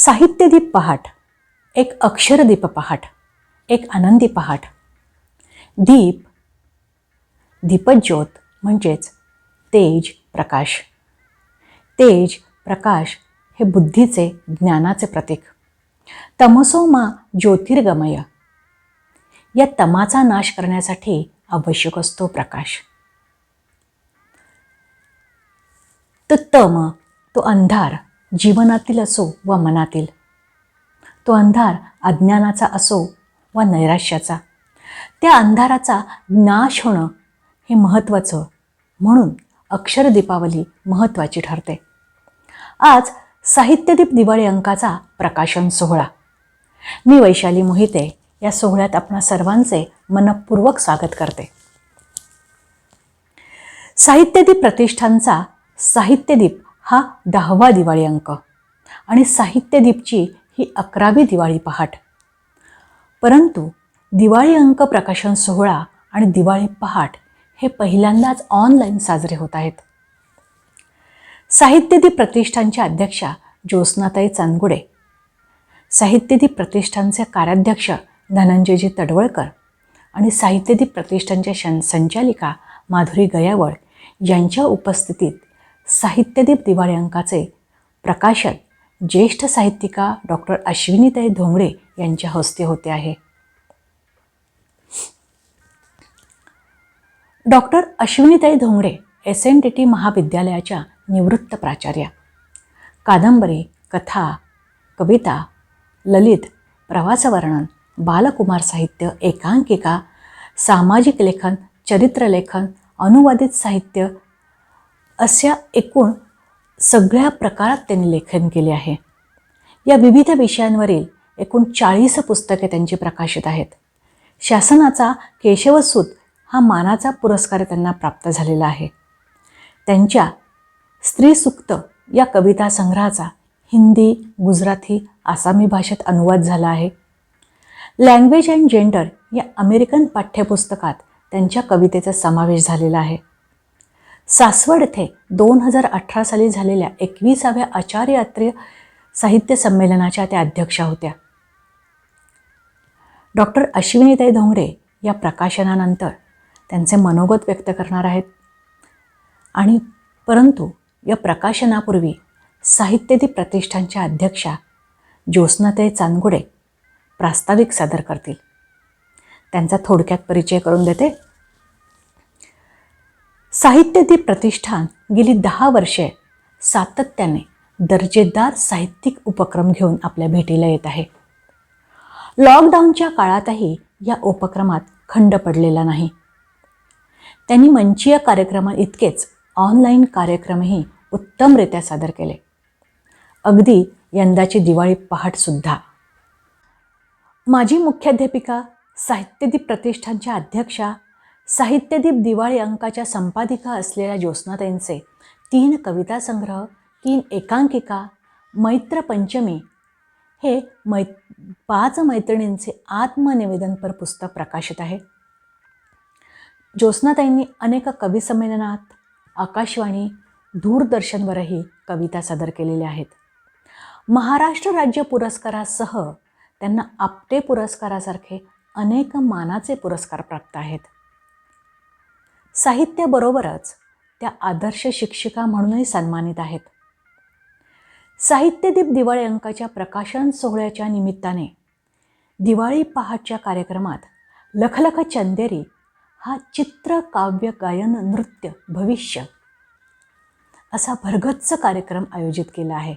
साहित्यदीप पहाट, एक अक्षरदीप पहाट, एक आनंदी पहाट. दीप, दीपज्योत म्हणजेच तेज, प्रकाश. तेज, प्रकाश हे बुद्धीचे, ज्ञानाचे प्रतीक. तमसो मा ज्योतिर्गमय. या तमाचा नाश करण्यासाठी आवश्यक असतो प्रकाश. तो तम, तो अंधार जीवनातील असो व मनातील, तो अंधार अज्ञानाचा असो व नैराश्याचा, त्या अंधाराचा नाश होणं हे महत्त्वाचं. म्हणून अक्षर दीपावली महत्त्वाची ठरते. आज साहित्यदीप दिवाळी अंकाचा प्रकाशन सोहळा. मी वैशाली मोहिते या सोहळ्यात आपणा सर्वांचे मनपूर्वक स्वागत करते. साहित्यदीप प्रतिष्ठानचा साहित्यदीप हा 10वा दिवाळी अंक आणि साहित्यदीपची ही 11वी दिवाळी पहाट. परंतु दिवाळी अंक प्रकाशन सोहळा आणि दिवाळी पहाट हे पहिल्यांदाच ऑनलाईन साजरे होत आहेत. साहित्यदीप प्रतिष्ठानच्या अध्यक्षा ज्योत्स्नाताई चांदगुडे, साहित्यदीप प्रतिष्ठानचे कार्याध्यक्ष धनंजयजी तडवळकर आणि साहित्यदीप प्रतिष्ठानच्या संचालिका माधुरी गयावळ यांच्या उपस्थितीत साहित्यदीप दिवाळी अंकाचे प्रकाशन ज्येष्ठ साहित्यिका डॉक्टर अश्विनीताई धोंगडे यांच्या हस्ते होते आहे. डॉक्टर अश्विनीताई धोंगडे SNDT महाविद्यालयाच्या निवृत्त प्राचार्या. कादंबरी, कथा, कविता, ललित, प्रवासवर्णन, बालकुमार साहित्य, एकांकिका, सामाजिक लेखन, चरित्रलेखन, अनुवादित साहित्य अशा एकूण सगळ्या प्रकारात त्यांनी लेखन केले आहे. या विविध विषयांवरील एकूण 40 पुस्तके त्यांची प्रकाशित आहेत. शासनाचा केशवसूत हा मानाचा पुरस्कार त्यांना प्राप्त झालेला आहे. त्यांच्या स्त्रीसूक्त या कविता संग्रहाचा हिंदी, गुजराती, आसामी भाषेत अनुवाद झाला आहे. लँग्वेज अँड जेंडर या अमेरिकन पाठ्यपुस्तकात त्यांच्या कवितेचा समावेश झालेला आहे. सासवड येथे 2018 साली झालेल्या 21व्या आचार्य अत्रेय साहित्य संमेलनाच्या त्या अध्यक्षा होत्या. डॉक्टर अश्विनीताई धोंगडे या प्रकाशनानंतर त्यांचे मनोगत व्यक्त करणार आहेत. आणि परंतु या प्रकाशनापूर्वी साहित्यदीप प्रतिष्ठानच्या अध्यक्षा ज्योत्स्नाताई चांदगुडे प्रास्ताविक सादर करतील. त्यांचा थोडक्यात परिचय करून देते. साहित्यदीप प्रतिष्ठान गेली 10 वर्षे सातत्याने दर्जेदार साहित्यिक उपक्रम घेऊन आपल्या भेटीला येत आहे. लॉकडाऊनच्या काळातही या उपक्रमात खंड पडलेला नाही. त्यांनी मंचीय कार्यक्रमां इतकेच ऑनलाईन कार्यक्रमही उत्तमरित्या सादर केले. अगदी यंदाची दिवाळी पहाटसुद्धा. माजी मुख्याध्यापिका, साहित्यदीप प्रतिष्ठानच्या अध्यक्षा, साहित्यदीप दिवाळी अंकाच्या संपादिका असलेल्या ज्योत्स्नाताईंचे 3 कविता संग्रह, 3 एकांकिका, मैत्र पंचमी हे 5 मैत्रिणींचे आत्मनिवेदनपर पुस्तक प्रकाशित आहे. ज्योत्स्नाताईंनी अनेक कवी संमेलनात, आकाशवाणी, दूरदर्शनवरही कविता सादर केलेल्या आहेत. महाराष्ट्र राज्य पुरस्कारासह त्यांना आपटे पुरस्कारासारखे अनेक मानाचे पुरस्कार प्राप्त आहेत. साहित्याबरोबरच त्या आदर्श शिक्षिका म्हणूनही सन्मानित आहेत. साहित्यदीप दिवाळी अंकाच्या प्रकाशन सोहळ्याच्या निमित्ताने दिवाळी पहाटच्या कार्यक्रमात लखलख चंदेरी हा चित्र, काव्य, गायन, नृत्य, भविष्य असा भरगच्च कार्यक्रम आयोजित केला आहे.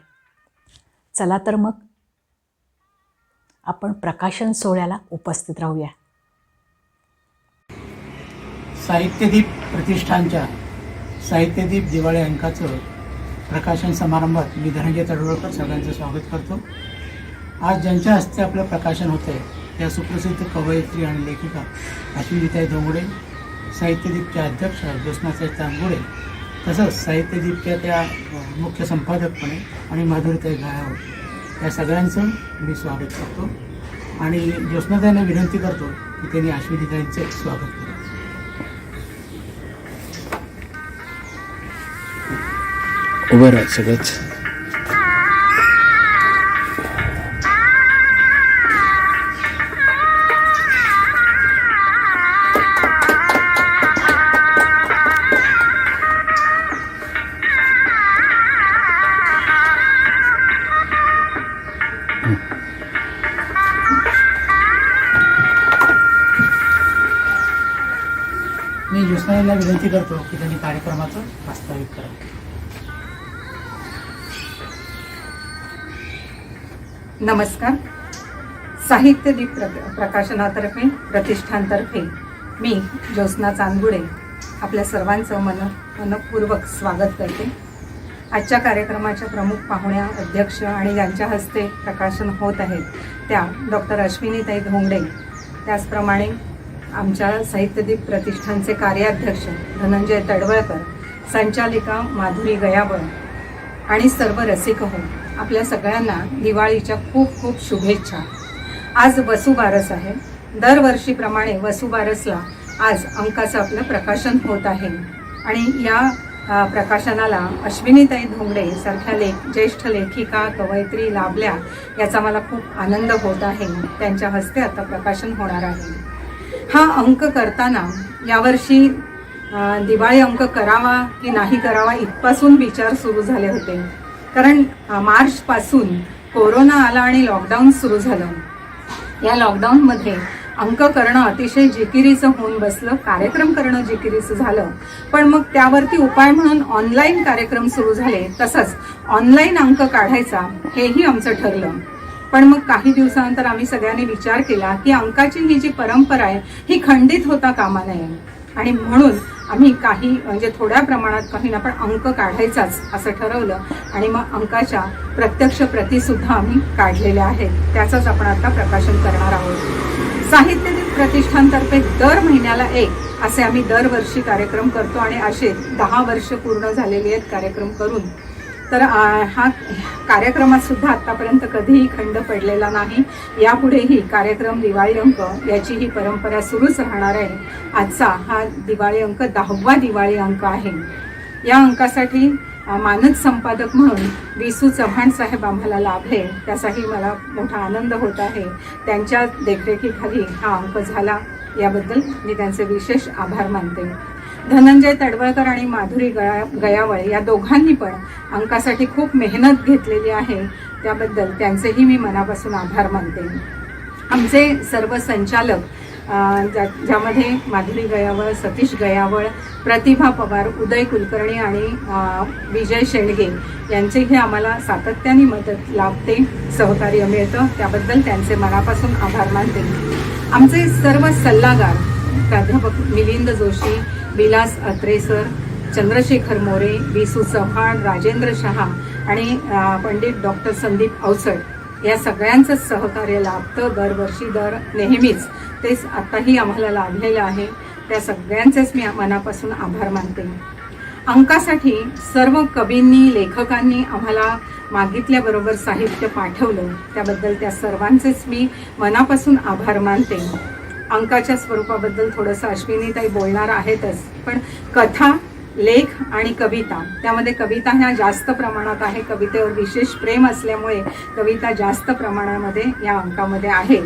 चला तर मग आपण प्रकाशन सोहळ्याला उपस्थित राहूया. साहित्यदीप प्रतिष्ठानच्या साहित्यदीप दिवाळी अंकाचं प्रकाशन समारंभात मी धनंजय तडवळकर सगळ्यांचं स्वागत करतो. आज ज्यांच्या हस्ते आपलं प्रकाशन होतं आहे त्या सुप्रसिद्ध कवयित्री आणि लेखिका अश्विनीताई धोंगडे, साहित्यदीपच्या अध्यक्ष ज्योत्स्नाताई चांदगुडे, तसंच साहित्यदीपच्या त्या मुख्य संपादकपणे आणि माधुरीताई गयावळ या सगळ्यांचं मी स्वागत करतो. आणि ज्योत्स्नाताईंना विनंती करतो की त्यांनी अश्विनीताईंचे स्वागत करा. उभं राहा सगळंच. ज्योत्स्नाला विनंती करतो की त्यांनी कार्यक्रमाचं प्रास्ताविक करावं. नमस्कार. साहित्यदीप प्रकाशनातर्फे प्रतिष्ठानतर्फे मी ज्योत्स्ना चांदगुडे आपल्या सर्वांचं मनपूर्वक स्वागत करते. आजच्या कार्यक्रमाच्या प्रमुख पाहुण्या, अध्यक्ष आणि ज्यांच्या हस्ते प्रकाशन होत आहेत त्या डॉक्टर अश्विनीताई धोंगडे, त्याचप्रमाणे आमच्या साहित्यदीप प्रतिष्ठानचे कार्याध्यक्ष धनंजय तडवळकर, संचालिका माधुरी गयावळ आणि सर्व रसिक हो, आपल्या सगळ्यांना दिवाळीच्या खूप खूप शुभेच्छा. आज वसुबारस आहे. दरवर्षीप्रमाणे वसुबारसला आज अंकाचं आपलं प्रकाशन होत आहे आणि या प्रकाशनाला अश्विनीताई धोंगडे सारख्या ज्येष्ठ लेखिका, कवयित्री लाभल्या याचा मला खूप आनंद होत आहे. त्यांच्या हस्ते आता प्रकाशन होणार आहे. हा अंक करताना यावर्षी दिवाळी अंक करावा की नाही करावा इथपासून विचार सुरू झाले होते. कारण मार्चपासून कोरोना आला आणि लॉकडाऊन सुरू झालं. या लॉकडाऊनमध्ये अंक करणं अतिशय जिकिरीचं होऊन बसलं, कार्यक्रम करणं जिकिरीचं झालं. पण मग त्यावरती उपाय म्हणून ऑनलाईन कार्यक्रम सुरू झाले. तसंच ऑनलाईन अंक काढायचा हेही आमचं ठरलं. पण मग काही दिवसानंतर आम्ही सगळ्यांनी विचार केला की अंकाची ही जी परंपरा आहे ही खंडित होता कामा नये आणि म्हणून आम्ही काही म्हणजे थोड्या प्रमाणात काही ना पण अंक काढायचाच असं ठरवलं आणि मग अंकाच्या प्रत्यक्ष प्रतिसुद्धा आम्ही काढलेल्या आहेत. त्याचंच आपण आता प्रकाशन करणार आहोत. साहित्यदीप प्रतिष्ठानतर्फे दर महिन्याला एक असे आम्ही दरवर्षी कार्यक्रम करतो आणि असे 10 वर्ष पूर्ण झालेली आहेत कार्यक्रम करून. तर हा कार्यक्रमात सुद्धा आतापर्यंत कधीही खंड पडलेला नाही. यापुढेही कार्यक्रम दिवाळी अंक याची ही परंपरा सुरूच राहणार आहे. आजचा हा दिवाळी अंक 10वा दिवाळी अंक आहे. या अंकासाठी मानद संपादक म्हणून विसू चव्हाण साहेब आम्हाला लाभले, त्याचाही मला मोठा आनंद होत आहे. त्यांच्या देखरेखीखाली हा अंक झाला, याबद्दल मी त्यांचे विशेष आभार मानते. धनंजय तडवळकर आणि माधुरी गयावळ या दोघांनी पण अंकासाठी खूप मेहनत घेतलेली आहे, त्याबद्दल त्यांचेही मी मनापासून आभार मानते. आमचे सर्व संचालक ज्यामध्ये माधुरी गयावळ, सतीश गयावळ, प्रतिभा पवार, उदय कुलकर्णी आणि विजय शेंडगे यांचेही आम्हाला सातत्याने मदत लाभते, सहकार्य मिळतं, त्याबद्दल त्यांचे मनापासून आभार मानते. आमचे सर्व सल्लागार प्राध्यापक मिलिंद जोशी, विलास अत्रेसर, चंद्रशेखर मोरे, विसू चव्हाण, राजेंद्र शहा आणि पंडित डॉक्टर संदीप अवचट या सगळ्यांचंच सहकार्य लाभतं दरवर्षी, नेहमीच. तेच आत्ताही आम्हाला लाभलेलं आहे. त्या सगळ्यांचेच मी मनापासून आभार मानते. अंकासाठी सर्व कवींनी, लेखकांनी आम्हाला मागितल्याबरोबर साहित्य पाठवलं, त्याबद्दल त्या सर्वांचेच मी मनापासून आभार मानते. अंकाच्या स्वरूपाबद्दल थोडंसं अश्विनीताई बोलणार आहेतच, पण कथा, लेख आणि कविता, त्यामध्ये कविता ह्या जास्त प्रमाणात आहे. कवितेवर विशेष प्रेम असल्यामुळे कविता जास्त प्रमाणामध्ये या अंकामध्ये आहे.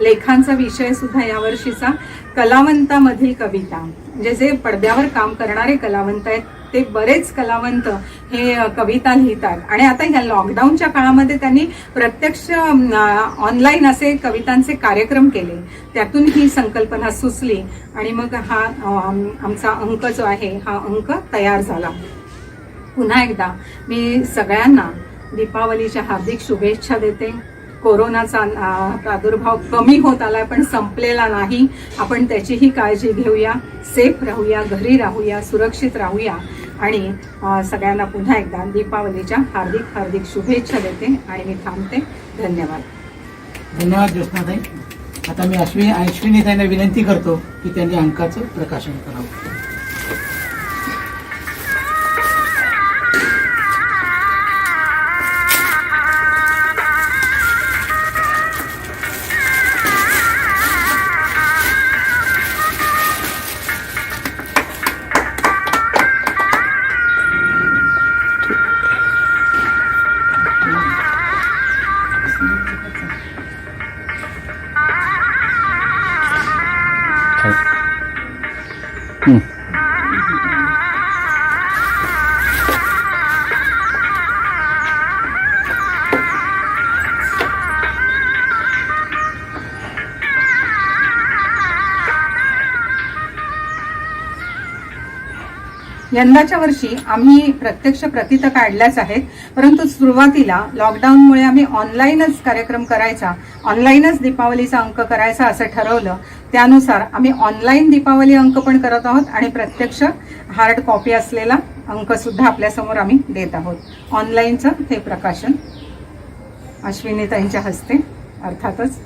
लेखांचा विषय सुद्धा यावर्षीचा कलावंतामधील कविता, म्हणजे जे पडद्यावर काम करणारे कलावंत आहेत ते बरेच कलावंत हे कविता लिहितात आणि आता ह्या लॉकडाऊनच्या काळामध्ये त्यांनी प्रत्यक्ष ऑनलाईन असे कवितांचे कार्यक्रम केले. त्यातून ही संकल्पना सुचली आणि मग हा आमचा अंक जो आहे हा अंक तयार झाला. पुन्हा एकदा मी सगळ्यांना दीपावलीच्या हार्दिक शुभेच्छा देते. कोरोनाचा प्रादुर्भाव कमी होत आलाय पण संपलेला नाही. आपण त्याचीही काळजी घेऊया, सेफ राहूया, घरी राहूया, सुरक्षित राहूया आणि सगळ्यांना पुन्हा एकदा दीपावलीच्या हार्दिक हार्दिक शुभेच्छा देते आणि मी थांबते. धन्यवाद. धन्यवाद ज्योत्स्नाताई. आता मी अश्विनीताईंना विनंती करतो की त्यांनी अंकाचं प्रकाशन करावं. यंदाच्या वर्षी आम्ही प्रत्यक्ष प्रतीत काढल्याच आहेत, परंतु सुरुवातीला लॉकडाऊनमुळे आम्ही ऑनलाईनच कार्यक्रम करायचा, ऑनलाईनच दीपावलीचा अंक करायचा असं ठरवलं. त्यानुसार आम्ही ऑनलाईन दीपावली अंक पण करत आहोत आणि प्रत्यक्ष हार्ड कॉपी असलेला अंक सुद्धा आपल्यासमोर आम्ही देत आहोत. ऑनलाईनचं हे प्रकाशन अश्विनीताईंच्या हस्ते अर्थातच.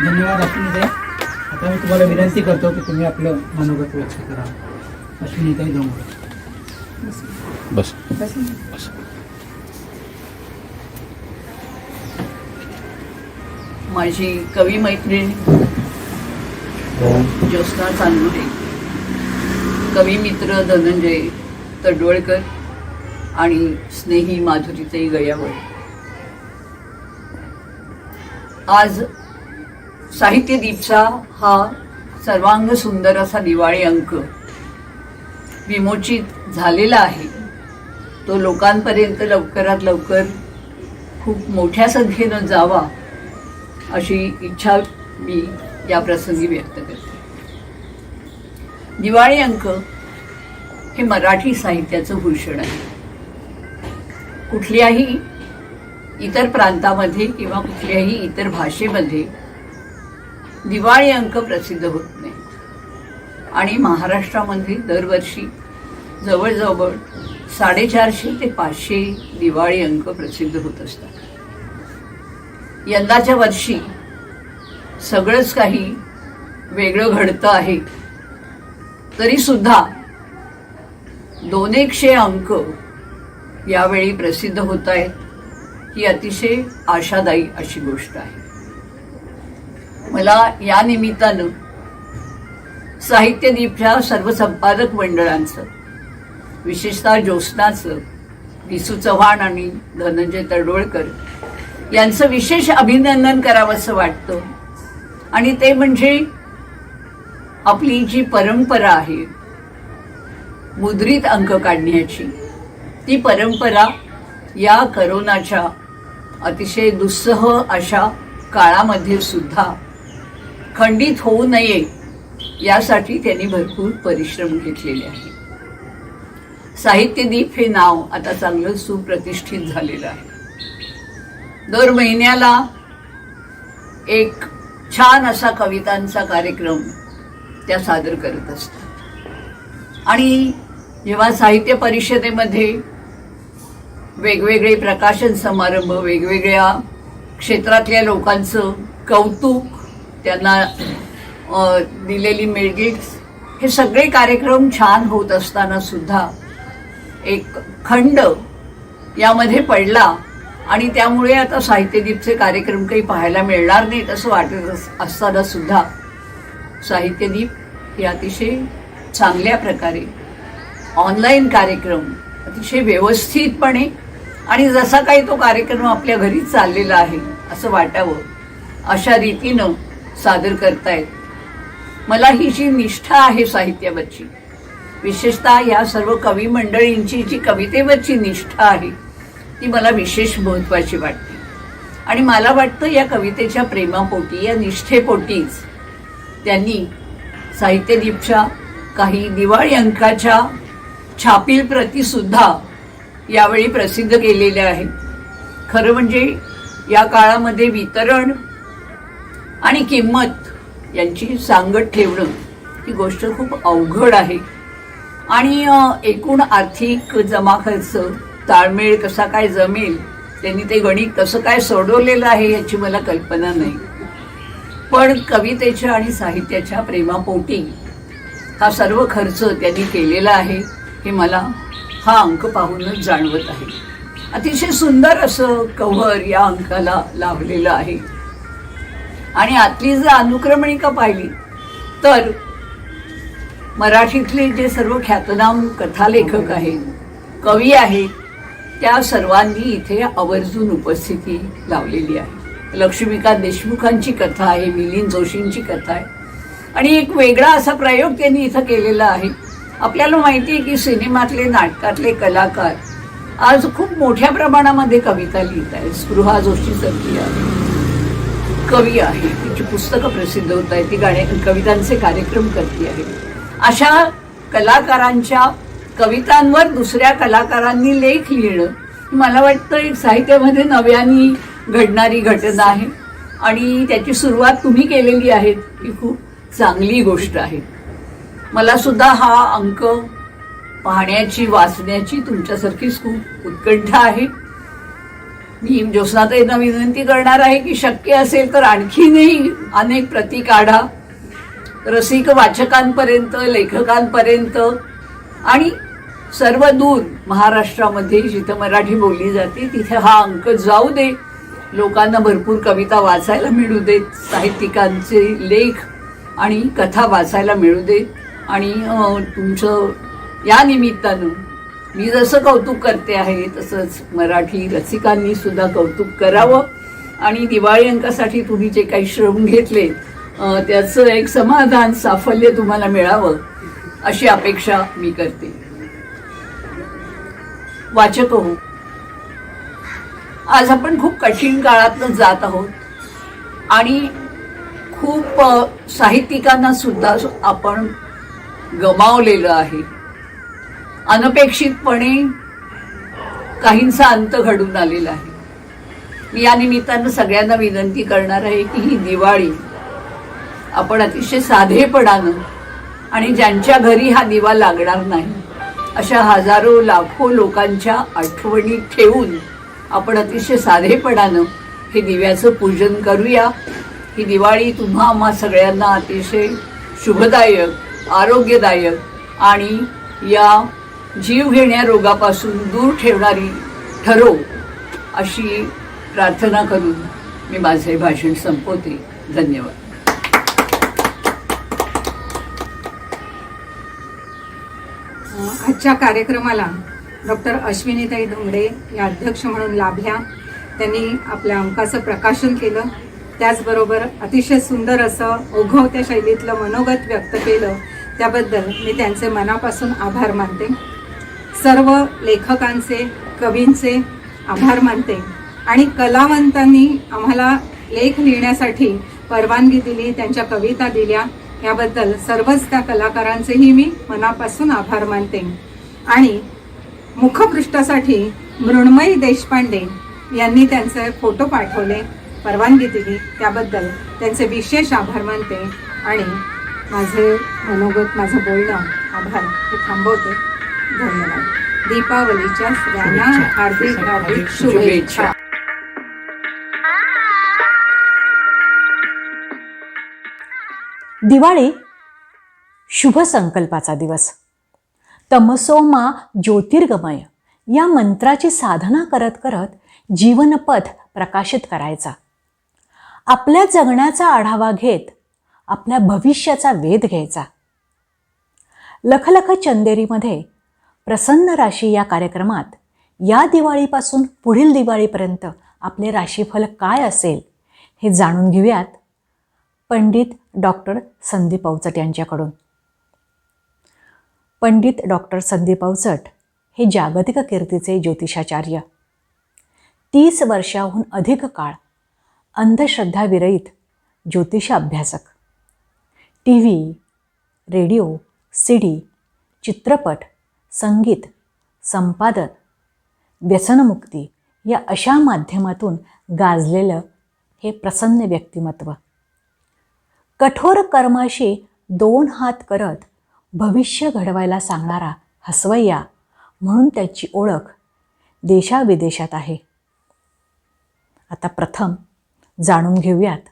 धन्यवाद अश्विनीताई. आता मी तुम्हाला विनंती करतो की तुम्ही आपलं मनोगत व्यक्त करा. अश्विनीताई धोंगडे. बस माझी कवी मैत्रीण ज्योत्स्ना चांदुरे, कवी मित्र धनंजय तडवळकर आणि स्नेही माधुरीताई गयावळ. आज साहित्य दीपचा हा सर्वांग सुंदर असा दिवाळी अंक विमोचित झालेला आहे. तो लोकांपर्यंत लवकरात लवकर खूप मोठ्या संख्येनं जावा अशी इच्छा मी या प्रसंगी व्यक्त करते. दिवाळी अंक हे मराठी साहित्याचं भूषण आहे. कुठल्याही इतर प्रांतामध्ये किंवा कुठल्याही इतर भाषेमध्ये दिवाळी अंक प्रसिद्ध होत नाही आणि महाराष्ट्रामध्ये दरवर्षी जवळजवळ 450 ते 500 दिवाळी अंक प्रसिद्ध होत असतात. यंदाच्या वर्षी सगळंच काही वेगळं घडतं आहे, तरी सुद्धा 200 अंक यावेळी प्रसिद्ध होत आहेत. ही अतिशय आशादायी अशी गोष्ट आहे. मला या निमित्तानं साहित्य दीपच्या सर्व संपादक मंडळांचं, विशेषतः ज्योत्स्नाचं, विसू चव्हाण आणि धनंजय तडवळकर यांचं विशेष अभिनंदन करावंसं वाटतं. आणि ते म्हणजे आपली जी परंपरा आहे मुद्रित अंक काढण्याची, ती परंपरा या करोनाच्या अतिशय दुस्सह अशा काळामध्ये सुद्धा खंडित होऊ नये यासाठी त्यांनी भरपूर परिश्रम घेतलेले आहे. साहित्य दीप हे नाव आता चांगलं सुप्रतिष्ठित झालेलं आहे. दर महिन्याला एक छान असा कवितांचा कार्यक्रम त्या सादर करत असतात. आणि जेव्हा साहित्य परिषदेमध्ये वेगवेगळे प्रकाशन समारंभ, वेगवेगळ्या क्षेत्रातल्या लोकांचं कौतुक, त्यांना दिलेली मेडल्स, हे सगळे कार्यक्रम छान होत असताना सुद्धा एक खंड यामध्ये पडला आणि त्यामुळे आता साहित्य दीपचे कार्यक्रम काही पाहायला मिळणार नाहीत असं वाटत असताना सुद्धा साहित्य दीप हे अतिशय चांगल्या प्रकारे ऑनलाईन कार्यक्रम अतिशय व्यवस्थितपणे आणि जसा काही तो कार्यक्रम आपल्या घरी चाललेला आहे असं वाटावं अशा रीतीनं सादर करतायत. मला ही जी निष्ठा आहे साहित्यावरची, विशेषतः या सर्व कवी मंडळींची जी कवितेवरची निष्ठा आहे, ती मला विशेष महत्त्वाची वाटते. आणि मला वाटतं या कवितेच्या प्रेमापोटी, या निष्ठेपोटीच त्यांनी साहित्य दीपच्या काही दिवाळी अंकाच्या छापील प्रतीसुद्धा यावेळी प्रसिद्ध केलेल्या आहेत. खरं म्हणजे या काळामध्ये वितरण आणि किंमत यांची सांगड ठेवणं ही गोष्ट खूप अवघड आहे. आणि एकूण आर्थिक जमा खर्च ताळमेळ कसा काय जमेल, त्यांनी ते गणित कसं काय सोडवलेलं आहे याची मला कल्पना नाही. पण कवितेच्या आणि साहित्याच्या प्रेमापोटी हा सर्व खर्च त्यांनी केलेला आहे हे मला हा अंक पाहूनच जाणवत आहे. अतिशय सुंदर असं कव्हर या अंकाला लावलेलं आहे. आणि आतली जर अनुक्रमणिका पाहिली तर मराठीतले जे सर्व ख्यातनाम कथालेखक आहेत, कवी आहेत, त्या सर्वांनी इथे आवर्जून उपस्थिती लावलेली आहे. लक्ष्मीकांत देशमुखांची कथा आहे, मिलिंद जोशींची कथा आहे, आणि एक वेगळा असा प्रयोग त्यांनी इथं केलेला आहे. आपल्याला माहिती आहे की सिनेमातले नाटकातले कलाकार आज खूप मोठ्या प्रमाणामध्ये कविता लिहित आहेत. स्पृहा जोशी सारखी आहे, कवी आहे, तिची पुस्तकं प्रसिद्ध होत आहेत, ती कवितांचे कार्यक्रम करते आहे. अशा कलाकारांच्या कवितांवर दुसऱ्या कलाकारांनी लेख लिहिणं मला वाटतं एक साहित्यामध्ये नव्याने घडणारी घटना आहे आणि त्याची सुरुवात तुम्ही केलेली आहे ही खूप चांगली गोष्ट आहे. मला सुद्धा हा अंक पाहण्याची वाचण्याची तुमच्यासारखीच खूप उत्कंठा आहे. मी ज्योत्स्नाताईंना विनंती करणार आहे की शक्य असेल तर आणखीनही अनेक प्रती काढा, रसिक वाचकांपर्यंत, लेखकांपर्यंत आणि सर्व दूर महाराष्ट्रामध्ये जिथं मराठी बोलली जाते तिथे हा अंक जाऊ दे. लोकांना भरपूर कविता वाचायला मिळू देत, साहित्यिकांचे लेख आणि कथा वाचायला मिळू देत. आणि तुमचं या निमित्तानं मी जसं कौतुक करते आहे तसंच मराठी रसिकांनी सुद्धा कौतुक करावं आणि दिवाळी अंकासाठी तुम्ही जे काही श्रम घेतले त्याचं एक समाधान, साफल्य तुम्हाला मिळावं अशी अपेक्षा मी करते. वाचक हो, आज आपण खूप कठीण काळातनं जात आहोत आणि खूप साहित्यिकांना सुद्धा आपण गमावलेलं आहे. अनपेक्षितपणे काहींचा अंत घडून आलेला आहे. मी या निमित्तानं सगळ्यांना विनंती करणार आहे की ही दिवाळी आपण अतिशय साधेपणानं आणि ज्यांच्या घरी हा दिवा लागणार नाही अशा हजारो लाखो लोकांच्या आठवणी ठेवून आपण अतिशय साधेपणानं हे दिव्याचं पूजन करूया. ही दिवाळी तुम्हा आम्हा सगळ्यांना अतिशय शुभदायक, आरोग्यदायक आणि या जीवघेण्या रोगापासून दूर ठेवणारी ठरो अशी प्रार्थना करून मी माझे भाषण संपवते. धन्यवाद. आजच्या कार्यक्रमाला डॉक्टर अश्विनीताई धोंगडे या अध्यक्ष म्हणून लाभल्या. त्यांनी आपल्या अंकाचं प्रकाशन केलं. त्याचबरोबर अतिशय सुंदर असं ओघवत्या शैलीतलं मनोगत व्यक्त केलं. त्याबद्दल मी त्यांचे मनापासून आभार मानते. सर्व लेखकांचे, कवींचे आभार मानते आणि कलावंतांनी आम्हाला लेख लिहिण्यासाठी परवानगी दिली, त्यांच्या कविता दिल्या, याबद्दल सर्वच त्या कलाकारांचेही मी मनापासून आभार मानते. आणि मुखपृष्ठासाठी मृण्मयी देशपांडे यांनी त्यांचे फोटो पाठवले, परवानगी दिली, त्याबद्दल त्यांचे विशेष आभार मानते. आणि माझे मनोगत, माझं बोलणं, आभार हे थांबवते. धन्यवाद. दीपावलीच्या सगळ्यांना हार्दिक हार्दिक शुभेच्छा. दिवाळी शुभ संकल्पाचा दिवस. तमसो मा ज्योतिर्गमय या मंत्राची साधना करत करत जीवनपथ प्रकाशित करायचा. आपल्या जगण्याचा आढावा घेत आपल्या भविष्याचा वेध घ्यायचा. लखलख चंदेरीमध्ये प्रसन्न राशी या कार्यक्रमात या दिवाळीपासून पुढील दिवाळीपर्यंत आपले राशीफल काय असेल हे जाणून घेऊयात पंडित डॉक्टर संदीप अवचट यांच्याकडून. पंडित डॉक्टर संदीप अवचट हे जागतिक कीर्तीचे ज्योतिषाचार्य. 30 वर्षाहून अधिक काळ अंधश्रद्धाविरहित ज्योतिष अभ्यासक. TV, रेडिओ, CD, चित्रपट, संगीत, संपादन, व्यसनमुक्ती या अशा माध्यमातून गाजलेलं हे प्रसन्न व्यक्तिमत्व. कठोर कर्माशी 2 हात करत भविष्य घडवायला सांगणारा हसवय्या म्हणून त्याची ओळख देशाविदेशात आहे. आता प्रथम जाणून घेऊयात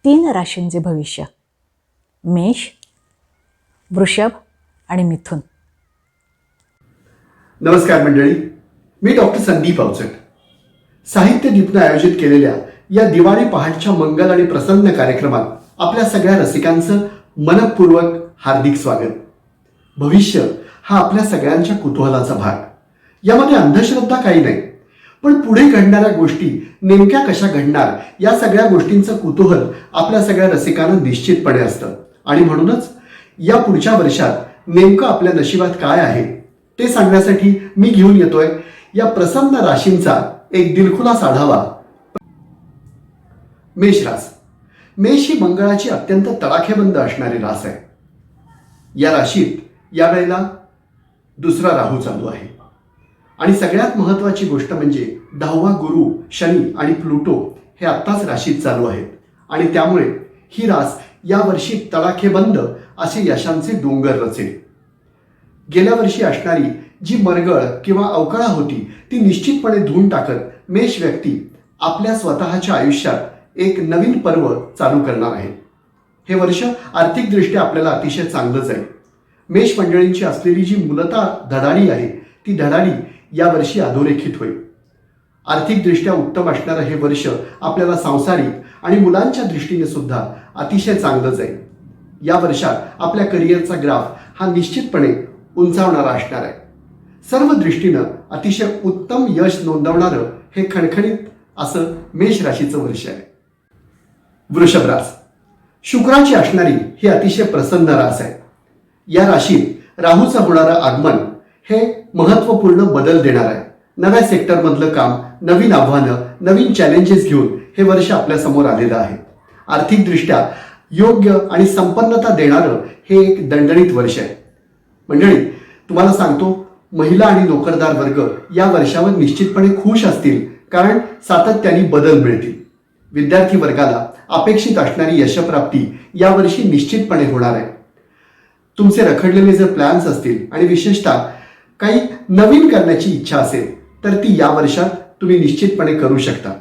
3 राशींचे भविष्य: मेष, वृषभ आणि मिथुन. नमस्कार मंडळी, मी डॉक्टर संदीप अवचट. साहित्य दीपनं आयोजित केलेल्या या दिवाळी पहाटच्या मंगल आणि प्रसन्न कार्यक्रमात आपल्या सगळ्या रसिकांचं मनपूर्वक हार्दिक स्वागत. भविष्य हा आपल्या सगळ्यांच्या कुतूहलाचा भाग. यामध्ये अंधश्रद्धा काही नाही, पण पुढे घडणाऱ्या गोष्टी नेमक्या कशा घडणार या सगळ्या गोष्टींचं कुतूहल आपल्या सगळ्या रसिकांना निश्चितपणे असतं. आणि म्हणूनच या पुढच्या वर्षात नेमकं आपल्या नशिबात काय आहे ते सांगण्यासाठी मी घेऊन येतोय या प्रसन्न राशींचा एक दिलखुलास आढावा. मेष रास. मेष ही मंगळाची अत्यंत तडाखेबंद असणारी रास आहे. या राशीत यावेळेला दुसरा राहू चालू आहे आणि सगळ्यात महत्वाची गोष्ट म्हणजे 10वा गुरु, शनी आणि प्लुटो हे आत्ताच राशीत चालू आहेत आणि त्यामुळे ही रास यावर्षी तडाखेबंद असे यशांचे डोंगर रचेल. गेल्या वर्षी असणारी जी मरगळ किंवा अवकळा होती ती निश्चितपणे धुवून टाकत मेष व्यक्ती आपल्या स्वतःच्या आयुष्यात एक नवीन पर्व चालू करणार आहे. हे वर्ष आर्थिकदृष्ट्या आपल्याला अतिशय चांगलं जाईल. मेष मंडळींची असलेली जी मूलतः धडाडी आहे ती धडाडी यावर्षी अधोरेखित होईल. आर्थिकदृष्ट्या उत्तम असणारं हे वर्ष आपल्याला सांसारिक आणि मुलांच्या दृष्टीने सुद्धा अतिशय चांगलं जाईल. या वर्षात आपल्या करिअरचा ग्राफ हा निश्चितपणे उंचावणारा असणार आहे. सर्व दृष्टीनं अतिशय उत्तम यश नोंदवणारं हे खणखणीत असं मेष राशीचं वर्ष आहे. वृषभ रास. शुक्राची असणारी ही अतिशय प्रसन्न रास आहे. या राशीत राहूचं होणारं आगमन हे महत्त्वपूर्ण बदल देणार आहे. नव्या सेक्टरमधलं काम, नवीन आव्हानं, नवीन चॅलेंजेस घेऊन हे वर्ष आपल्या समोर आलेलं आहे. आर्थिकदृष्ट्या योग्य आणि संपन्नता देणारं हे एक दणदणीत वर्ष आहे. मंडळी, तुम्हाला सांगतो, महिला आणि नोकरदार वर्ग या वर्षावर निश्चितपणे खुश असतील कारण सातत्याने बदल मिळतील. विद्यार्थी वर्गाला अपेक्षित असणारी यशप्राप्ती यावर्षी निश्चितपणे होणार आहे. तुमचे रखडलेले जर प्लॅन्स असतील आणि विशेषतः काही नवीन करण्याची इच्छा असेल तर ती या वर्षात तुम्ही निश्चितपणे करू शकता.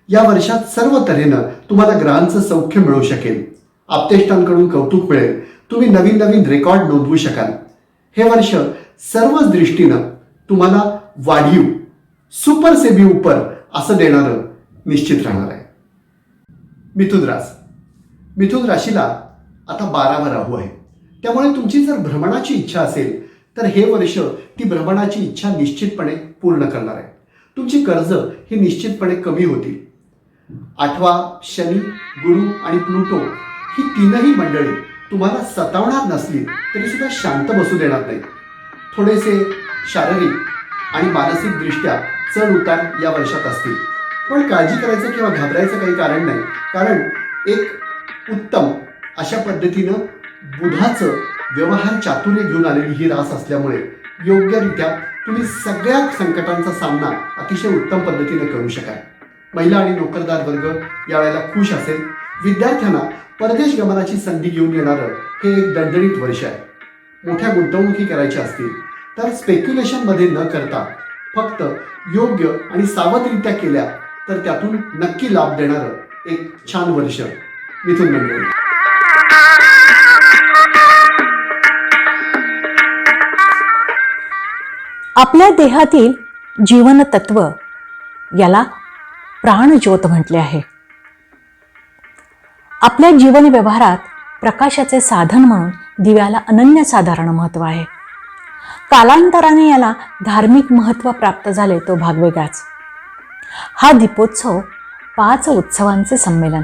या वर्षात सर्व तऱ्हेनं तुम्हाला ग्रहांचं सौख्य मिळू शकेल. आप्तेष्टांकडून कौतुक मिळेल. तुम्ही नवीन नवीन रेकॉर्ड नोंदवू शकाल. हे वर्ष सर्वच दृष्टीनं तुम्हाला वाढीव, सुपर से भी ऊपर असं देणारं निश्चित राहणार आहे. मिथुन रास. मिथुन राशीला आता 12वा राहू आहे. त्यामुळे तुमची जर भ्रमणाची इच्छा असेल तर हे वर्ष ती भ्रमणाची इच्छा निश्चितपणे पूर्ण करणार आहे. तुमची कर्ज ही निश्चितपणे कमी होतील. 8वा शनी, गुरु आणि प्लुटो ही तीनही मंडळी तुम्हाला सतावणार नसली तरी सुद्धा शांत बसू देणार नाही. थोडेसे शारीरिक आणि मानसिक दृष्ट्या चढ उतार या वर्षात असतील, पण काळजी करायचं किंवा घाबरायचं काही कारण नाही. कारण एक उत्तम अशा पद्धतीनं बुधाचं व्यवहार चातुर्य घेऊन आलेली ही रास असल्यामुळे योग्यरित्या तुम्ही सगळ्या संकटांचा सामना अतिशय उत्तम पद्धतीने करू शकाल. महिला आणि नोकरदार वर्ग यावेळेला खुश असेल. विद्यार्थ्यांना परदेश गमनाची संधी घेऊन येणारं हे एक दणदणीत वर्ष आहे. मोठ्या गुंतवणुकी करायच्या असतील तर स्पेक्युलेशनमध्ये न करता फक्त योग्य आणि सावधरित्या केल्या तर त्यातून नक्की लाभ देणारं एक छान वर्ष मिथुन मंडळी. आपल्या देहातील जीवन तत्व याला प्राणज्योत म्हटले आहे. आपल्या जीवन व्यवहारात प्रकाशाचे साधन म्हणून दिव्याला अनन्यसाधारण महत्त्व आहे. कालांतराने याला धार्मिक महत्त्व प्राप्त झाले तो भाग वेगळाच. हा दीपोत्सव 5 उत्सवांचे संमेलन.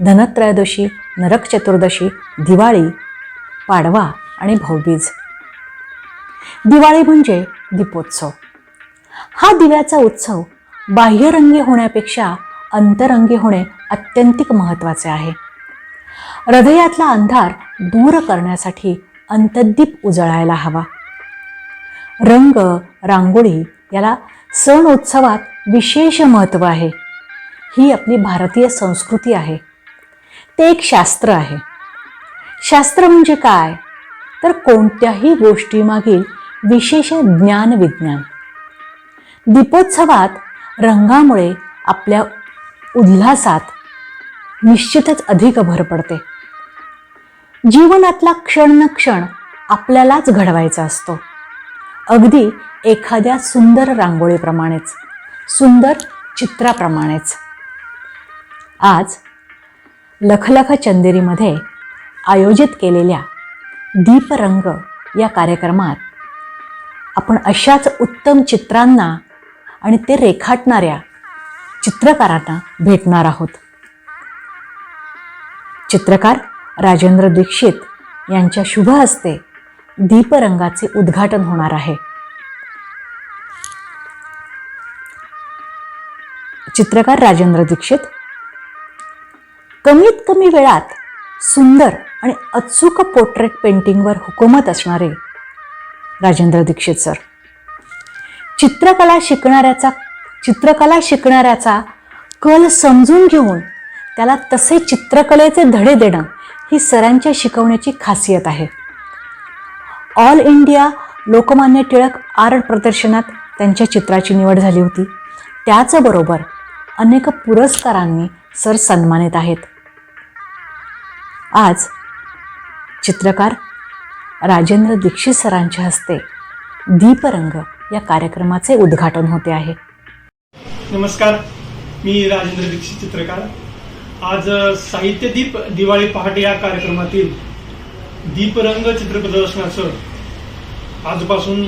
धनत्रयोदशी, नरक चतुर्दशी, दिवाळी, पाडवा आणि भाऊबीज. दिवाळी म्हणजे दीपोत्सव. हा दिव्याचा उत्सव बाह्यरंगी होण्यापेक्षा अंतरंगी होणे अत्यंतिक महत्त्वाचे आहे. हृदयातला अंधार दूर करण्यासाठी अंतर्दीप उजळायला हवा. रंग, रांगोळी याला सण उत्सवात विशेष महत्त्व आहे. ही आपली भारतीय संस्कृती आहे. ते एक शास्त्र आहे. शास्त्र म्हणजे काय तर कोणत्याही गोष्टीमागील विशेष ज्ञान विज्ञान. दीपोत्सवात रंगामुळे आपल्या उल्हासात निश्चितच अधिक भर पडते. जीवनातला क्षण न क्षण आपल्यालाच घडवायचा असतो. अगदी एखाद्या सुंदर रांगोळीप्रमाणेच, सुंदर चित्राप्रमाणेच. आज लखलख चंदेरीमध्ये आयोजित केलेल्या दीपरंग या कार्यक्रमात आपण अशाच उत्तम चित्रांना आणि ते रेखाटणाऱ्या चित्रकारांना भेटणार आहोत. चित्रकार राजेंद्र दीक्षित यांच्या शुभ हस्ते दीपरंगाचे उद्घाटन होणार आहे. चित्रकार राजेंद्र दीक्षित, कमीत कमी वेळात सुंदर आणि अचूक पोर्ट्रेट पेंटिंगवर हुकूमत असणारे राजेंद्र दीक्षित सर. चित्रकला शिकणाऱ्याचा कल समजून घेऊन त्याला तसे चित्रकलेचे धडे देणं ही सरांच्या शिकवण्याची खासियत आहे. All India Lokmanya Tilak art प्रदर्शनात त्यांच्या चित्राची निवड झाली होती. त्याचबरोबर अनेक पुरस्कारांनी सर सन्मानित आहेत. आज चित्रकार राजेंद्र दीक्षित सरांच्या हस्ते दीपरंग या कार्यक्रमाचे उद्घाटन होते आहे. नमस्कार, मी राजेंद्र दीक्षित चित्रकार. आज साहित्यदीप दिवाळी पहाटे या कार्यक्रमातील दीपरंग चित्रप्रदर्शनाचं आजपासून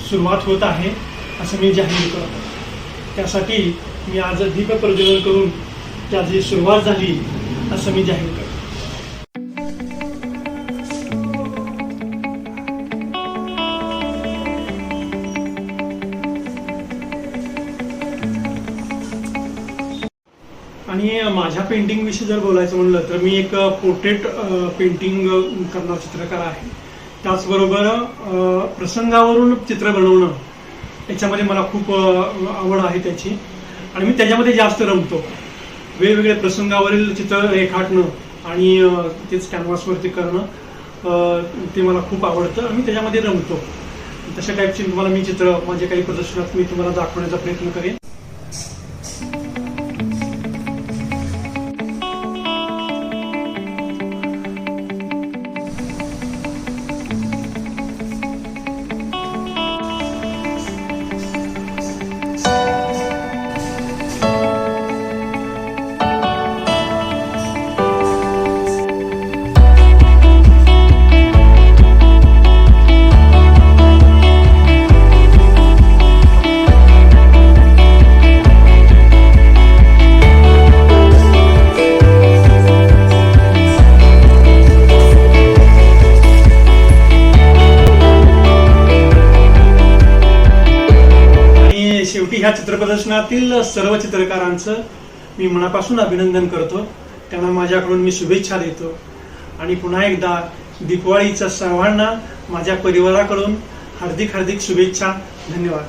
सुरुवात होत आहे असं मी जाहीर करतो. त्यासाठी मी आज दीपप्रज्वलन करून त्याची सुरुवात झाली असं मी जाहीर करतो. आणि माझ्या पेंटिंगविषयी जर बोलायचं म्हणलं तर मी एक पोर्ट्रेट पेंटिंग करणारा चित्रकार आहे. त्याचबरोबर प्रसंगावरून चित्र बनवणं याच्यामध्ये मला खूप आवड आहे त्याची, आणि मी त्याच्यामध्ये जास्त रमतो. वेगवेगळ्या प्रसंगावरील चित्र रेखाटणं आणि तेच कॅनव्हासवरती करणं ते मला खूप आवडतं आणि मी त्याच्यामध्ये रमतो. तशा टाईपची तुम्हाला मी चित्र माझ्या काही प्रदर्शनात मी तुम्हाला दाखवण्याचा प्रयत्न करेन. शेवटी ह्या चित्रप्रदर्शनातील सर्व चित्रकारांचं मी मनापासून अभिनंदन करतो. त्यांना माझ्याकडून मी शुभेच्छा देतो आणि पुन्हा एकदा दीपावलीच्या सर्वांना माझ्या परिवाराकडून हार्दिक हार्दिक शुभेच्छा. धन्यवाद.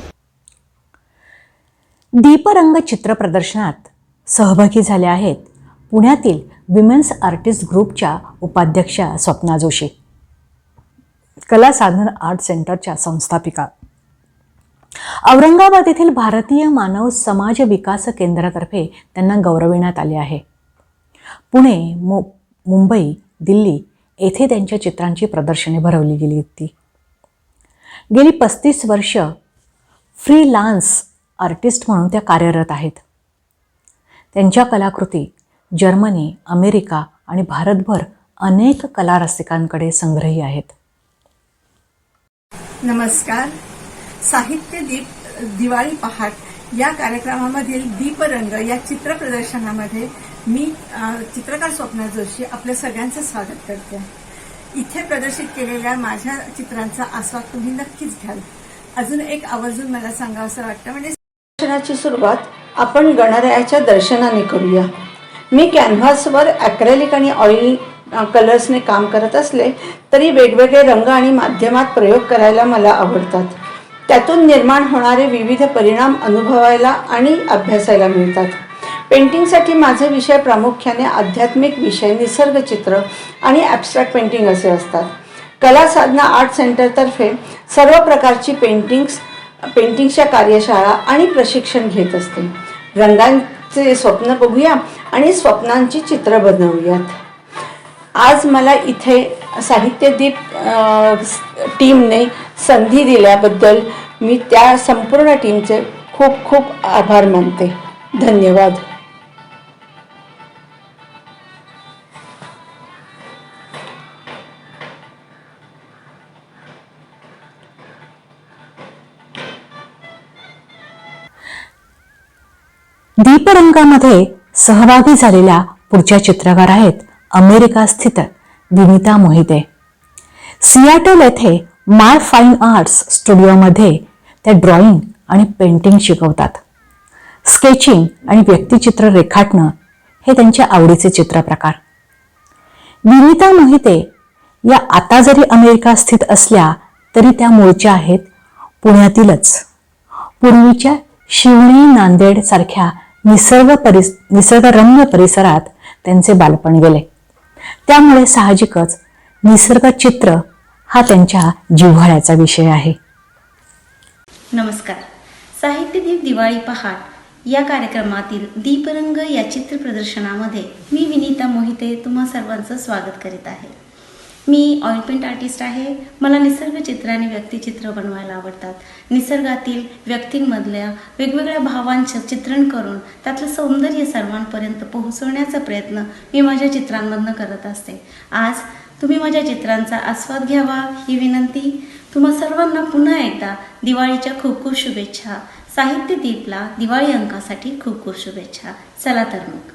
दीपरंग चित्र प्रदर्शनात सहभागी झाल्या आहेत पुण्यातील विमेन्स आर्टिस्ट ग्रुपच्या उपाध्यक्षा स्वप्ना जोशी, कला साधन आर्ट सेंटरच्या संस्थापिका, औरंगाबाद येथील भारतीय मानव समाज विकास केंद्रातर्फे त्यांना गौरविण्यात आले आहे. पुणे, मुंबई, दिल्ली येथे त्यांच्या चित्रांची प्रदर्शने भरवली गेली होती. गेली 35 वर्ष फ्रीलान्स आर्टिस्ट म्हणून त्या कार्यरत आहेत. त्यांच्या कलाकृती जर्मनी, अमेरिका आणि भारतभर अनेक कला रसिकांकडे संग्रही आहेत. नमस्कार. साहित्य दीप दिवाळी पहाट या कार्यक्रमामधील दीपरंग या चित्र प्रदर्शनामध्ये मी चित्रकार स्वप्ना जोशी आपल्या सगळ्यांचं स्वागत करते. इथे प्रदर्शित केलेल्या माझ्या चित्रांचा आस्वाद तुम्ही नक्कीच घ्याल. अजून एक आवर्जून मला सांगावंसं वाटतं, म्हणजे दर्शनाची सुरुवात आपण गणरायाच्या दर्शनाने करूया. मी कॅनव्हासवर ॲक्रेलिक आणि ऑइल कलर्सने काम करत असले तरी वेगवेगळे रंग आणि माध्यमात प्रयोग करायला मला आवडतात. त्यातून निर्माण होणारे विविध परिणाम अनुभवायला आणि अभ्यासायला मिळतात. पेंटिंगसाठी माझे विषय प्रामुख्याने आध्यात्मिक विषय, निसर्गचित्र आणि ॲब्स्ट्रॅक्ट पेंटिंग असे असतात. कला साधना आर्ट सेंटरतर्फे सर्व प्रकारची पेंटिंग्सच्या कार्यशाळा आणि प्रशिक्षण घेत असते. रंगांचे स्वप्न बघूया आणि स्वप्नांची चित्र बनवूयात. आज मला इथे साहित्यदीप टीमने संधी दिल्याबद्दल मी त्या संपूर्ण टीमचे खूप खूप आभार मानते. धन्यवाद. दीपरंगामध्ये सहभागी झालेल्या पुढच्या चित्रकार आहेत अमेरिका स्थित विनिता मोहिते. सियाटल येथे माय फाईन आर्ट्स स्टुडिओमध्ये त्या ड्रॉइंग आणि पेंटिंग शिकवतात. स्केचिंग आणि व्यक्तिचित्र रेखाटणं हे त्यांच्या आवडीचे चित्रप्रकार. विनिता मोहिते या आता जरी अमेरिका स्थित असल्या तरी त्या मूळच्या आहेत पुण्यातीलच. पूर्वीच्या शिवणी, नांदेड सारख्या निसर्गरम्य परिसरात त्यांचे बालपण गेले. त्यामुळे साहजिकच निसर्ग चित्र हा त्यांच्या जिव्हाळ्याचा विषय आहे. नमस्कार. साहित्यदीप दिवाळी पहाट या कार्यक्रमातील दीपरंग या चित्र प्रदर्शनामध्ये मी विनिता मोहिते तुम्हा सर्वांचं स्वागत करीत आहे. मी ऑइल पेंट आर्टिस्ट आहे. मला निसर्ग चित्र आणि व्यक्तिचित्र बनवायला आवडतात. निसर्गातील व्यक्तींमधल्या वेगवेगळ्या भावांचं चित्रण करून त्यातलं सौंदर्य सर्वांपर्यंत पोहोचवण्याचा प्रयत्न मी माझ्या चित्रांमधनं करत असते. आज तुम्ही माझ्या चित्रांचा आस्वाद घ्यावा ही विनंती. तुम्हा सर्वांना पुन्हा एकदा दिवाळीच्या खूप खूप शुभेच्छा. साहित्य दीपला दिवाळी अंकासाठी खूप खूप शुभेच्छा. चला तर मग.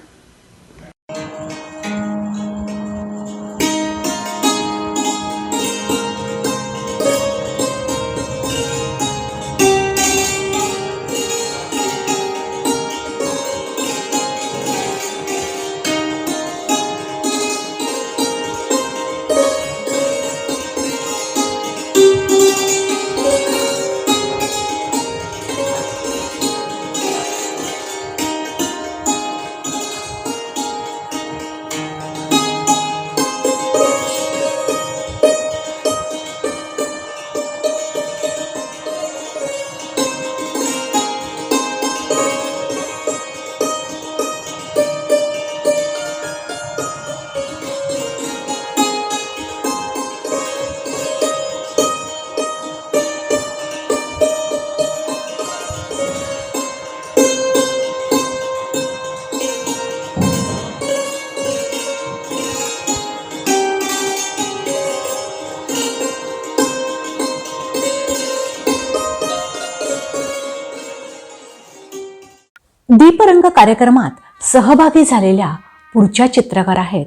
दीपरंग कार्यक्रमात सहभागी झालेल्या पुढच्या चित्रकार आहेत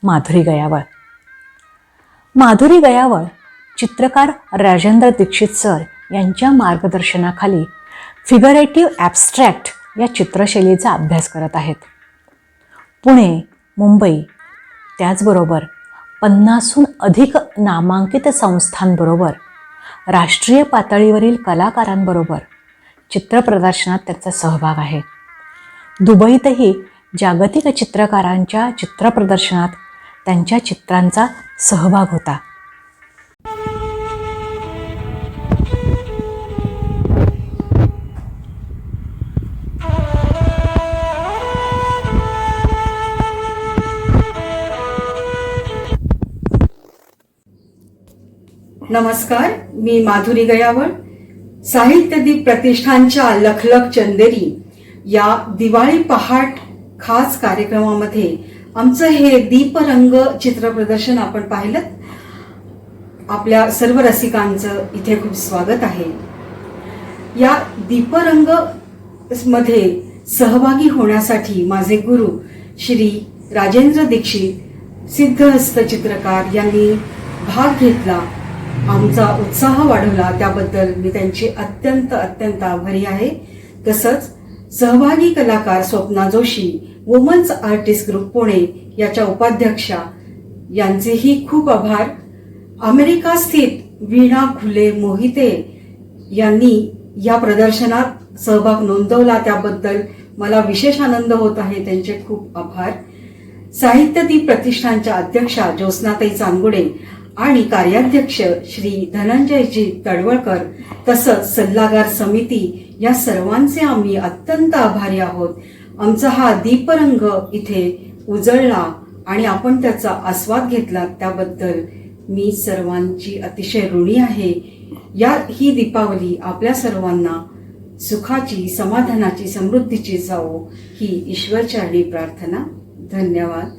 माधुरी गयावळ. माधुरी गयावळ चित्रकार राजेंद्र दीक्षित सर यांच्या मार्गदर्शनाखाली फिगरेटिव्ह ॲब्स्ट्रॅक्ट या चित्रशैलीचा अभ्यास करत आहेत. पुणे, मुंबई त्याचबरोबर 50हून अधिक नामांकित संस्थांबरोबर राष्ट्रीय पातळीवरील कलाकारांबरोबर चित्रप्रदर्शनात त्यांचा सहभाग आहे. दुबईतही जागतिक चित्रकारांच्या चित्रप्रदर्शनात त्यांच्या चित्रांचा सहभाग होता. नमस्कार. मी माधुरी गयावळ. साहित्यदीप प्रतिष्ठानच्या लखलख चंदेरी या दिवाळी पहाट खास कार्यक्रमामध्ये आमचं हे दीपरंग चित्र प्रदर्शन आपण पाहिलं. आपल्या सर्व रसिकांचं इथे खूप स्वागत आहे. या दीपरंग मध्ये सहभागी होण्यासाठी माझे गुरु श्री राजेंद्र दीक्षित सिद्धहस्त चित्रकार यांनी भाग घेतला, आमचा उत्साह वाढवला. त्याबद्दल मी त्यांची अत्यंत आभारी आहे. तसंच सहभागी कलाकार Swapna Joshi, women's artist group Pune याच्या उपाध्यक्षा यांचेही खूप आभार. अमेरिका स्थित वीणा खुले मोहिते यांनी या प्रदर्शनात सहभाग नोंदवला, त्याबद्दल मला विशेष आनंद होत आहे. त्यांचे खूप आभार. साहित्यदीप प्रतिष्ठानच्या अध्यक्षा ज्योत्स्नाताई चांदगुडे आणि कार्याध्यक्ष श्री धनंजयजी तडवळकर तसंच सल्लागार समिती या सर्वांचे आम्ही अत्यंत आभारी आहोत. आमचा हा दीपरंग इथे उजळला आणि आपण त्याचा आस्वाद घेतला, त्याबद्दल मी सर्वांची अतिशय ऋणी आहे. ही दीपावली आपल्या सर्वांना सुखाची, समाधानाची, समृद्धीची जावो ही ईश्वरचरणी प्रार्थना. धन्यवाद.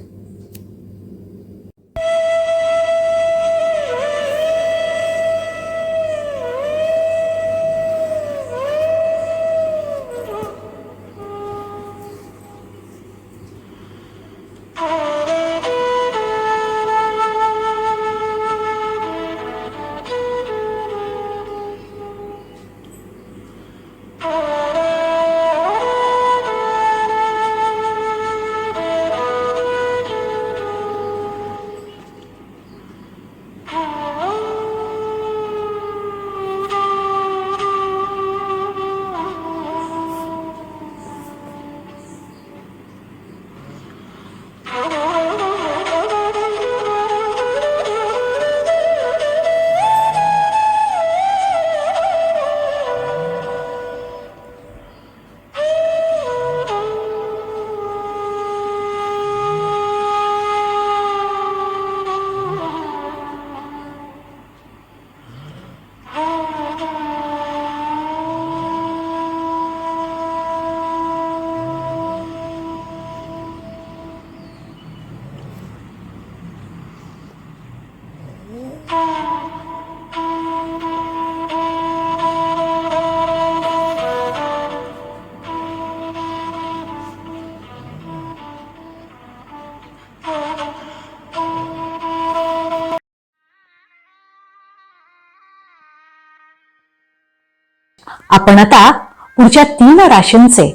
आपण आता पुढच्या 3 राशींचे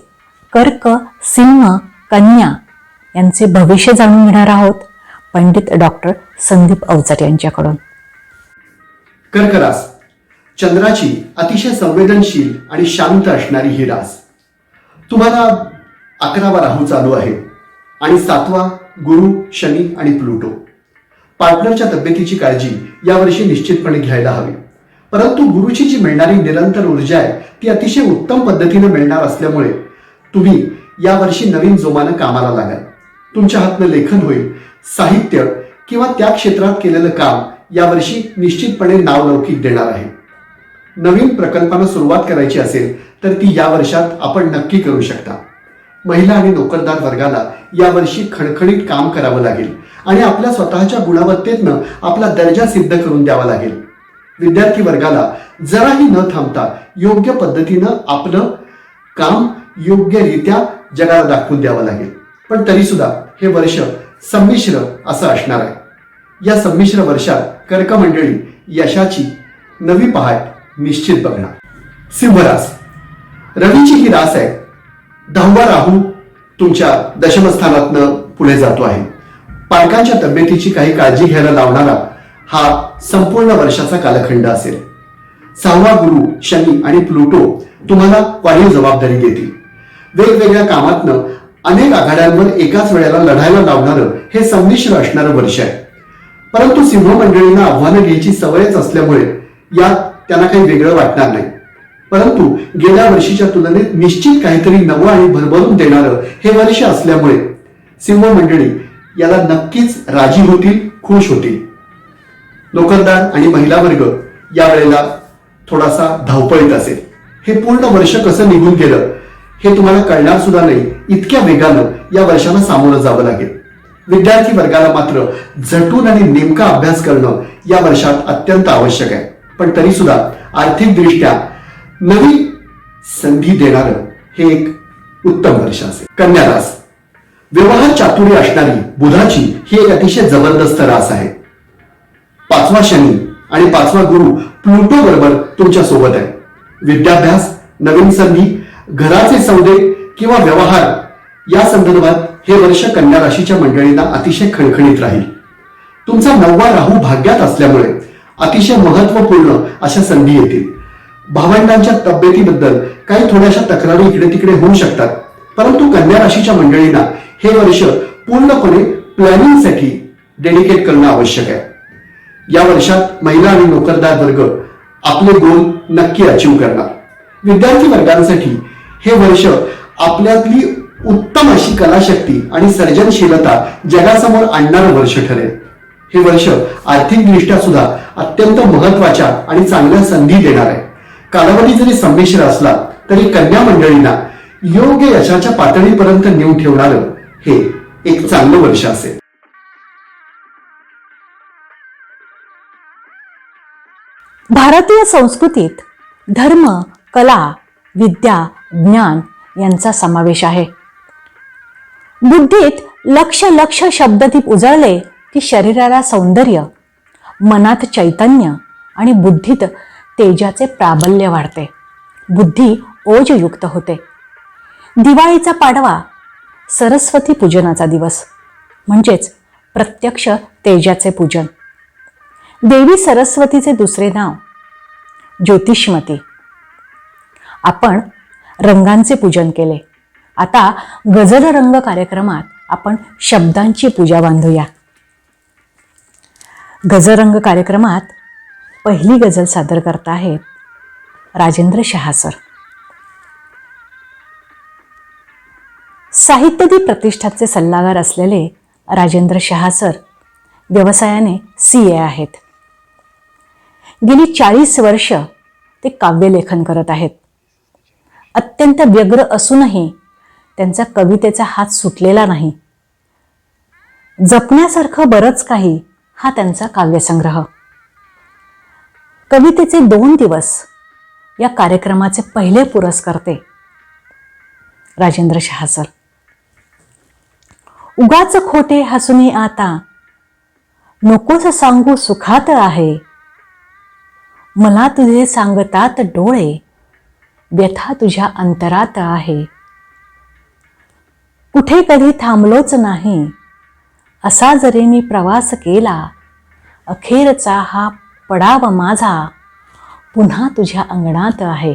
कर्क, सिंह, कन्या यांचे भविष्य जाणून घेणार आहोत पंडित डॉक्टर संदीप अवचट यांच्याकडून. कर्क रास, चंद्राची अतिशय संवेदनशील आणि शांत असणारी ही रास. तुम्हाला 11वा राहू चालू आहे आणि 7वा गुरु, शनी आणि प्लुटो. पार्टनरच्या तब्येतीची काळजी यावर्षी निश्चितपणे घ्यायला हवी. परंतु गुरुची जी मिळणारी निरंतर ऊर्जा आहे ती अतिशय उत्तम पद्धतीने मिळणार असल्यामुळे तुम्ही यावर्षी नवीन जोमानं कामाला लागाल. तुमच्या हातनं लेखन होईल. साहित्य किंवा त्या क्षेत्रात केलेलं काम यावर्षी निश्चितपणे नावलौकिक देणार आहे. नवीन प्रकल्पांना सुरुवात करायची असेल तर ती या वर्षात आपण नक्की करू शकता. महिला आणि नोकरदार वर्गाला यावर्षी खणखणीत काम करावं लागेल आणि आपल्या स्वतःच्या गुणवत्तेतनं आपला दर्जा सिद्ध करून द्यावा लागेल. विद्यार्थी वर्गाला जराही न थांबता योग्य पद्धतीनं आपलं काम योग्यरित्या जगाला दाखवून द्यावं लागेल. पण तरी सुद्धा हे वर्ष संमिश्र असं असणार आहे. या संमिश्र वर्षात कर्क मंडळी यशाची नवी पहाट निश्चित बघणार. सिंहरास, रवीची ही रास आहे. 10वा राहू तुमच्या दशमस्थानातनं पुढे जातो आहे. पालकांच्या तब्येतीची काही काळजी घ्यायला लावणारा हा संपूर्ण वर्षाचा कालखंड असेल. 6वा गुरु, शनी आणि प्लुटो तुम्हाला वाढीव जबाबदारी देतील. वेगवेगळ्या कामातनं अनेक आघाड्यांवर एकाच वेळेला लढायला लावणारं हे संमिश्र असणारं वर्ष आहे. परंतु सिंह मंडळींना आव्हानं घ्यायची सवयच असल्यामुळे यात त्यांना काही वेगळं वाटणार नाही. परंतु गेल्या वर्षीच्या तुलनेत निश्चित काहीतरी नवं आणि भरभरून देणारं हे वर्ष असल्यामुळे सिंह मंडळी याला नक्कीच राजी होतील, खुश होतील. नोकरदार आणि महिला वर्ग यावेळेला थोडासा धावपळीत असेल. हे पूर्ण वर्ष कसं निघून गेलं हे तुम्हाला कळणार सुद्धा नाही, इतक्या वेगानं या वर्षाला सामोरं जावं लागेल. विद्यार्थी वर्गाला मात्र झटून आणि नेमका अभ्यास करणं या वर्षात अत्यंत आवश्यक आहे. पण तरी सुद्धा आर्थिकदृष्ट्या नवी संधी देणारं हे एक उत्तम वर्ष असेल. कन्या रास, व्यवहार चातुर्य असणारी बुधाची ही एक अतिशय जबरदस्त रास आहे. 5वा शनी आणि 5वा गुरु प्लुटो बरोबर तुमच्या सोबत आहे. विद्याभ्यास, नवीन संधी, घराचे सौदे किंवा व्यवहार या संदर्भात हे वर्ष कन्या राशीच्या मंडळींना अतिशय खणखणीत राहील. तुमचा 9वा राहू भाग्यात असल्यामुळे अतिशय महत्वपूर्ण अशा संधी येतील. भावंडांच्या तब्येतीबद्दल काही थोड्याशा तक्रारी इकडे तिकडे होऊ शकतात. परंतु कन्या राशीच्या मंडळींना हे वर्ष पूर्णपणे प्लॅनिंगसाठी डेडिकेट करणं आवश्यक आहे. या वर्षात महिला आणि नोकरदार वर्ग आपले गोल नक्की अचीव करणार. विद्यार्थी वर्गांसाठी हे वर्ष आपल्यातली उत्तम अशी कलाशक्ती आणि सर्जनशीलता जगासमोर आणणारं वर्ष ठरेल. हे वर्ष आर्थिकदृष्ट्या सुद्धा अत्यंत महत्वाच्या आणि चांगल्या संधी देणार आहे. कालावधी जरी संमिश्र असला तरी कन्या मंडळींना योग्य यशाच्या पातळीपर्यंत नेऊन ठेवणारं हे एक चांगलं वर्ष असेल. भारतीय संस्कृतीत धर्म, कला, विद्या, ज्ञान यांचा समावेश आहे. बुद्धीत लक्ष लक्ष शब्ददीप उजळले की शरीराला सौंदर्य, मनात चैतन्य आणि बुद्धीत तेजाचे प्राबल्य वाढते. बुद्धी ओजयुक्त होते. दिवाळीचा पाडवा सरस्वती पूजनाचा दिवस, म्हणजेच प्रत्यक्ष तेजाचे पूजन. देवी सरस्वतीचे दुसरे नाव ज्योतिष्मती. आपण रंगांचे पूजन केले. आता गजल रंग कार्यक्रमात आपण शब्दांची पूजा बांधूया. गजरंग कार्यक्रमात पहिली गजल सादर करत आहेत राजेंद्र शहा सर. साहित्यदीप प्रतिष्ठानचे सल्लागार असलेले राजेंद्र शहा सर व्यवसायाने CA आहेत. गेली 40 वर्ष ते काव्यलेखन करत आहेत. अत्यंत व्यग्र असूनही त्यांचा कवितेचा हात सुटलेला नाही. जपण्यासारखं बरंच काही हा त्यांचा काव्यसंग्रह. कवितेचे 2 दिवस या कार्यक्रमाचे पहिले पुरस्कर्ते राजेंद्र शहा सर. उगाच खोटे हसुनी आता, नकोस सांगू सुखात आहे. मला तुझे सांगतात डोळे, व्यथा तुझ्या अंतरात आहे. कुठे कधी थांबलोच नाही, असा जरी मी प्रवास केला. अखेरचा हा पडाव माझा, पुन्हा तुझ्या अंगणात आहे.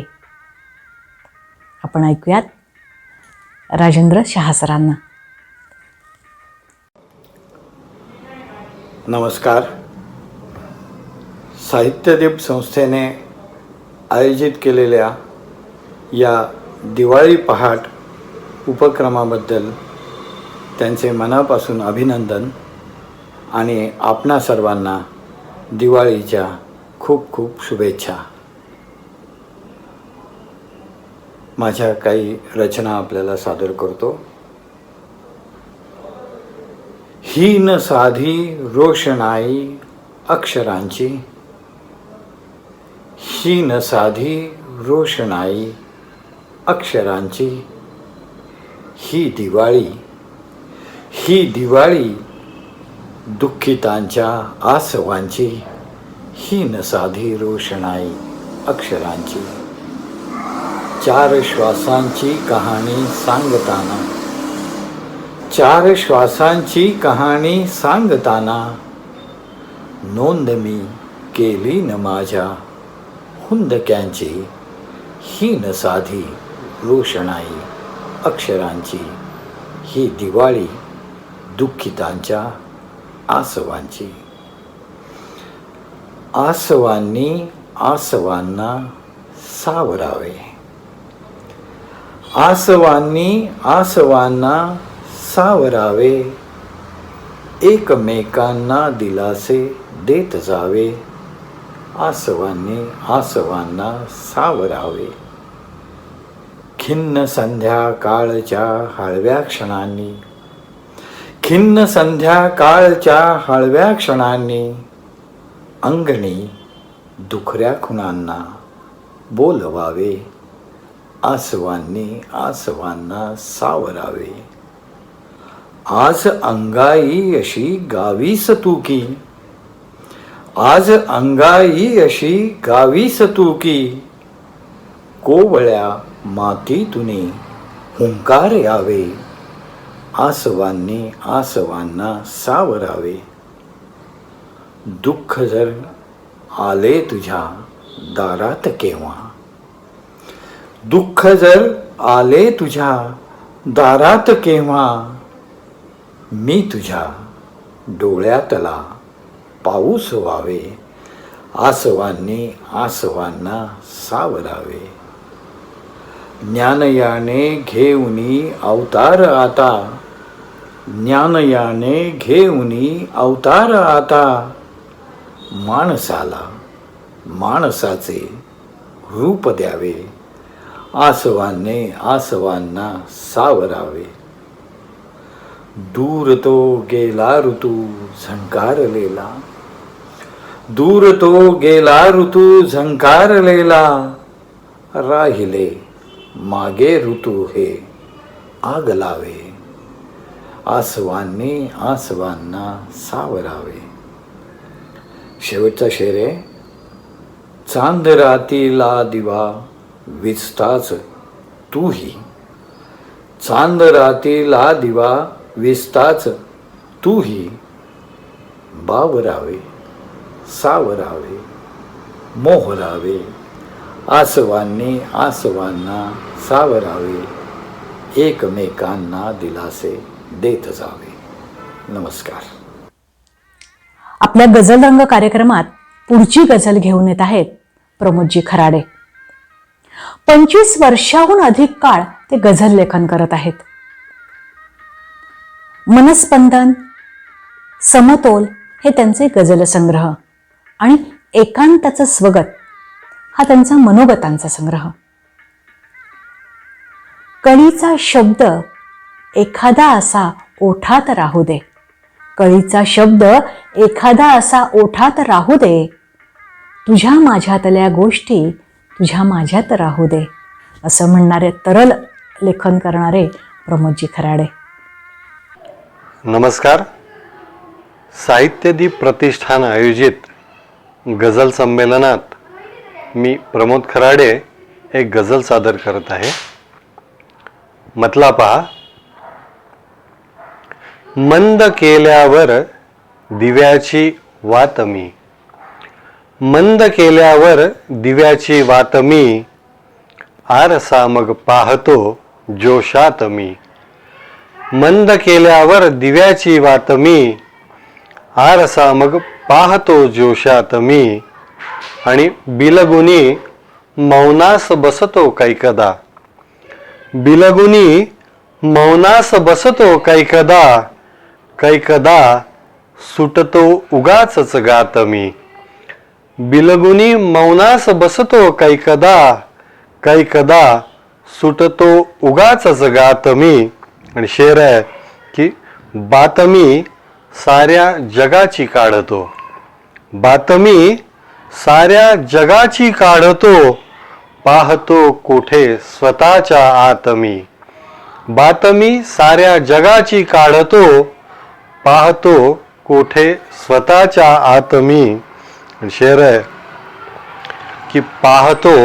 आपण ऐकूयात राजेंद्र शहा सरांना. नमस्कार. साहित्यदीप संस्थेने आयोजित केलेल्या या दिवाळी पहाट उपक्रमाबद्दल त्यांचे मनापासून अभिनंदन आणि आपणा सर्वांना दिवाळीच्या खूप खूप शुभेच्छा. माझ्या काही रचना आपल्याला सादर करतो. हीन साधी रोषणाई अक्षरांची, हीन साधी रोषणाई अक्षरांची. ही दिवाळी दुःखितांच्या आसवांची. हीन साधी रोषणाई अक्षरांची. 4 श्वासांची कहाणी सांगताना, 4 श्वासांची कहाणी सांगताना. नोंद मी केली न माझ्या हुंदक्यांची. हीन साधी रोषणाई अक्षरांची. ही दिवाळी दुःखितांच्या आसवांची. आसवांनी आसवांना सावरावे. आसवांनी आसवांना सावरावे. एकमेकांना दिलासे देत जावे. आसवांनी आसवांना सावरावे. खिन्न संध्याकाळच्या हळव्या क्षणांनी, खिन्न संध्याकाळच्या हळव्या क्षणांनी. अंगणी दुखऱ्या खुणांना बोलवावे. आसवांनी आसवांना सावरावे. आज अंगाई अशी गावीस तू की, आज अंगाई अशी गावीस तू की. कोवळ्या मातीतुनी हुंकार यावे. आसवांनी आसवांना सावरावे. दुःख जर आले तुझ्या दारात केव्हा, दुःख जर आले तुझ्या दारात केव्हा. मी तुझ्या डोळ्यातला पाऊस व्हावे. आसवांनी आसवांना सावरावे. ज्ञानयाने घेऊनी अवतार आता, ज्ञानयाने घेऊनी अवतार आता. माणसाला माणसाचे रूप द्यावे. आसवांनी आसवांना सावरावे. दूर तो गेला ऋतू झंकारलेला, दूर तो गेला ऋतू झंकारलेला. राहिले मागे ऋतू हे आग लावे. आसवांनी आसवांना सावरावे. शेवटचा शेर आहे. चांद रातीला दिवा विजताच तूही, चांद रातीला दिवा विजताच तूही, बावरावे सावरावे मोहरावे, आसवांनी आसवांना सावरावे, एकमेकांना दिलासे देत जावे. नमस्कार. आपल्या गझल रंग कार्यक्रमात पुढची गझल घेऊन येत आहेत प्रमोदजी खराडे. 25 वर्षाहून अधिक काळ ते गझल लेखन करत आहेत. मनस्पंदन, समतोल हे त्यांचे गझल संग्रह आणि एकांताचं स्वगत हा त्यांचा मनोगतांचा संग्रह. कळीचा शब्द एखादा असा ओठात राहू दे, कळीचा शब्द एखादा असा ओठात राहू दे, तुझ्या माझ्यातल्या गोष्टी तुझ्या माझ्यात राहू दे, असं म्हणणारे तरल लेखन करणारे प्रमोदजी खराडे. नमस्कार. साहित्यदीप प्रतिष्ठान आयोजित गझल संमेलनात मी प्रमोद खराडे एक गझल सादर करत आहे. मतला पहा. मंद केल्यावर दिव्याची वात मी, मंद केल्यावर दिव्याची वात मी, आरसा मग पाहतो जोशात मी, मंद केल्यावर दिव्याची वात मी, आरसा मग पाहतो जोशात मी, आणि बिलगुनी मौनास बसतो कैकदा, बिलगुनी मौनास बसतो कैकदा, कैकदा सुटतो उगाचच गात मी, बिलगुनी मौनास बसतो कैकदा, कैकदा सुटतो उगाचच गात मी. आणि शेर आहे की बातमी साऱ्या जगाची काढतो, बातमी साऱ्या जगाची काढतो, पाहतो कोठे स्वतःच्या आत मी, बातमी साऱ्या जगाची काढतो, पाहतो कोठे स्वतःच्या आत मी. शेर आहे की पाहतो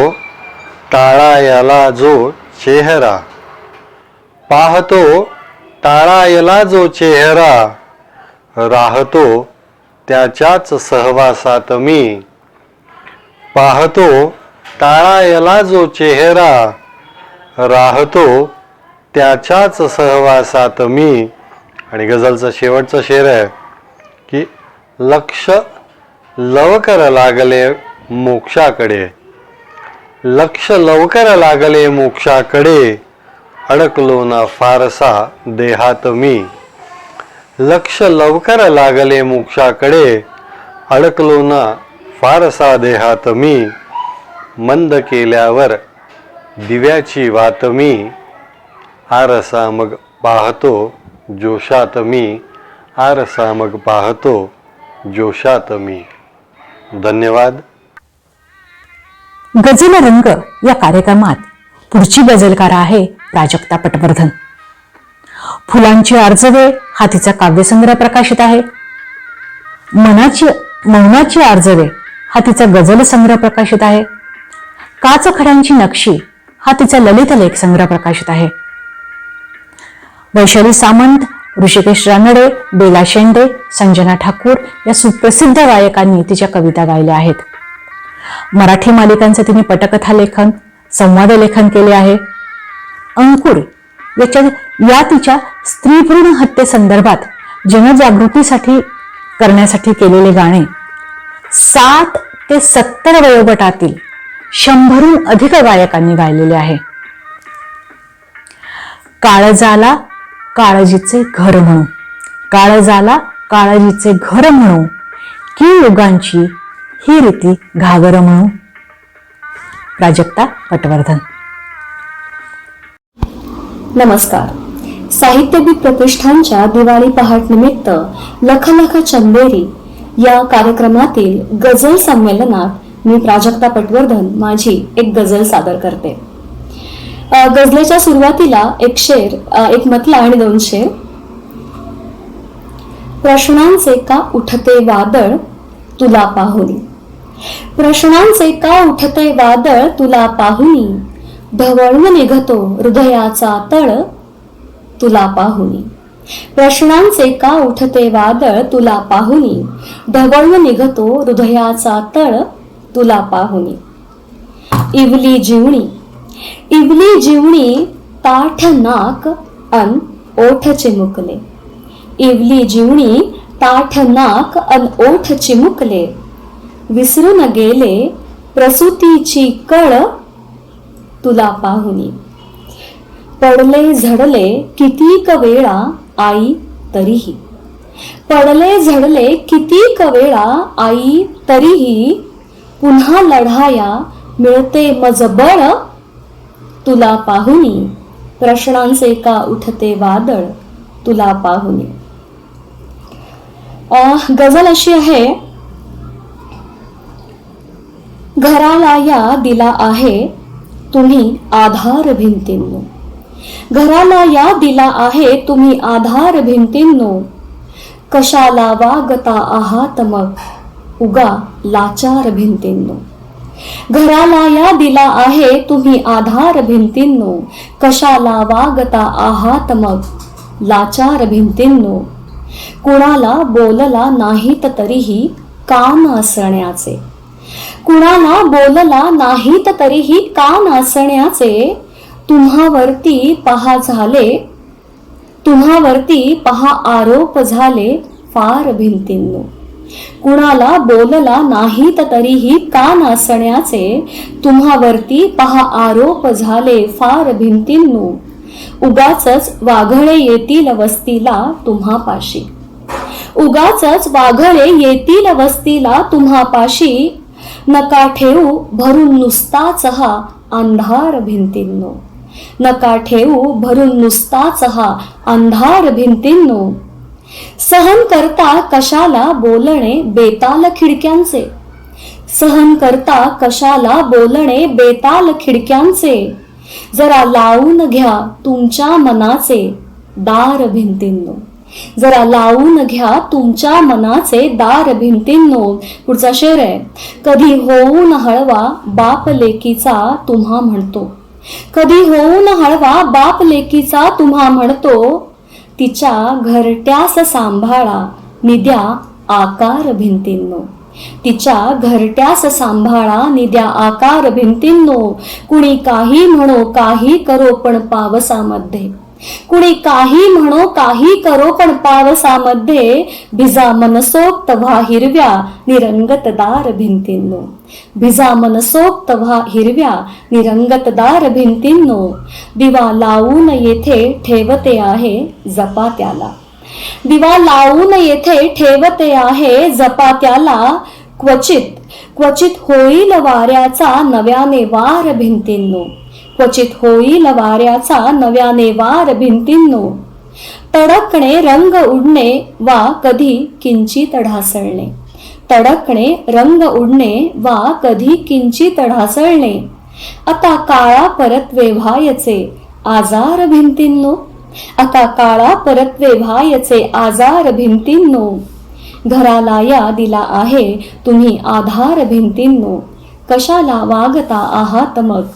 टाळायला जो चेहरा, पाहतो टाळायला जो चेहरा, राहतो त्याच्याच सहवासात मी, पाहतो टाळायला जो चेहरा, राहतो त्याच्याच सहवासात मी. आणि गझलचा शेवटचा शेर आहे की लक्ष लवकर लागले मोक्षाकडे, लक्ष लवकर लागले मोक्षाकडे, अडकलो ना फारसा देहात मी, लक्ष लवकर लागले मोक्षाकडे, अडकलो ना फारसा देहात मी, मंद केल्यावर दिव्याची वात मी, आरसा मग पाहतो जोशात मी, आरसा मग पाहतो जोशात मी. धन्यवाद. गझल रंग या कार्यक्रमात पुढची गझलकार आहे प्राजक्ता पटवर्धन. फुलांची आर्जवे हा तिचा काव्यसंग्रह प्रकाशित आहे. मौनाची आर्जवे हा तिचा गझल संग्रह प्रकाशित आहे. काचखड्यांची नक्षी हा तिचा ललित लेख संग्रह प्रकाशित आहे. वैशाली सामंत, ऋषिकेश रानडे, बेला शेंडे, संजना ठाकूर या सुप्रसिद्ध गायकांनी तिच्या कविता गायल्या आहेत. मराठी मालिकांचे तिने पटकथा लेखन, संवाद लेखन केले आहे. अंकुर या तिच्या स्त्रीभ्रूण हत्येसंदर्भात जनजागृतीसाठी करण्यासाठी केलेले गाणे 60 ते 70 वयोगटातील 100हून अधिक गायकांनी गायलेले आहे. काळजाला काळजीचे घर म्हणू, काळजाला काळजीचे घर म्हणू, की युगांची ही रीती घागर म्हणू. प्राजक्ता पटवर्धन. नमस्कार. साहित्यदीप प्रतिष्ठानच्या दिवाळी पहाट निमित्त लख लख चंदेरी या कार्यक्रमातील गझल संमेलनात मी प्राजक्ता पटवर्धन माझी एक गझल सादर करते. गझलेच्या सुरुवातीला एक शेर, एक मतला आणि 2 शेर. प्रश्नांचे का उठते वादळ तुला पाहुनी. प्रश्नांचे का उठते वादळ तुला पाहुनी, ढवळून निघतो हृदयाचा तळ तुला पाहुनी. प्रश्नांचे का उठते वादळ तुला पाहुनी, ढवळून निघतो हृदयाचा तळ तुला पाहुनी. इवली जीवणी, इवली जीवणी ताठ नाक अन ओठ चिमुकले. इवली जीवणी ताठ नाक अन ओठ चिमुकले, विसरून गेले प्रसूतीची कळ तुला पाहुनी. पडले झडले कितीक वेळा आई तरीही, पडले झडले कितीक वेळा आई तरीही, पुन्हा लढाया मिळते मजबळ तुला पाहुनी. प्रश्नांचे का उठते वादळ तुला पाहुनी. गझल अशी आहे. घराला या दिला आहे तुम्ही आधार भिंतींनो, घराला या दिला आहे तुम्ही आधार भिंतींनो, कशाला वागता आहात मग उगा लाचार भिंतींनो. घराला या दिला आहे तुम्ही आधार भिंतींनो, कशाला वागता आहात मग लाचार भिंतींनो. कुणाला बोलला नाहीत तरीही कान असण्याचे, कुणाला बोलला नाहीत तरीही कान असण्याचे, तुम्हावरती पहा झाले, तुम्हावरती पहा आरोप झाले फार भिंतींनो. कुणाला बोलला नाहीत तरीही कान असण्याचे, तुम्हावरती पहा आरोप झाले फार भिंतींनो. उगाचच वाघळे येतील वस्तीला तुम्हापाशी, उगाचच वाघळे येतील वस्तीला तुम्हापाशी, नका ठेवू भरून नुसताच हा अंधार भिंतींनो. नका ठेवू भरून नुसताच हा अंधार भिंतींनो. सहन करता कशाला बोलणे बेताल खिडक्यांचे, सहन करता कशाला बोलणे बेताल खिडक्यांचे, जरा लावून घ्या तुमच्या मनाचे दार भिंतींनो. जरा लावून घ्या तुमच्या मनाचे दार भिंतींनो. पुढचा शेर आहे. कधी होऊन हळवा बाप लेकीचा तुम्हा म्हणतो, कधी होऊन हळवा बाप लेकीचा तुम्हा म्हणतो, तिच्या घरट्यास सांभाळा निद्या आकार भिंतींनो. तिच्या घरट्यास सांभाळा निद्या आकार भिंतींनो. कुणी काही म्हणो काही करो पण पावसामध्ये, कुणी काही म्हणो काही करो पण पावसामध्ये, भिजा मनसोक्त व्हा हिरव्या निरंगतदार भिंतींनो. भिजा मनसोक्त व्हा हिरव्या निरंगतदार भिंतींनो. दिवा लावून येथे ठेवते आहे जपा त्याला, दिवा लावून येथे ठेवते आहे जपा त्याला. क्वचित क्वचित होईल वाऱ्याचा नव्याने वार भिंतींनो, क्वचित होईल वाऱ्याचा नव्याने वार भिंतींनो. तडकणे रंग उडणे वा कधी किंचित ढासळणे, तडकणे रंग उडणे वा कधी किंचित ढासळणे. आता काळा परत्वे व्हायचे आजार भिंतींनो, आता काळा परत्वे व्हायचे आजार भिंतींनो. घराला या दिला आहे तुम्ही आधार भिंतींनो, कशाला वागता आहात मग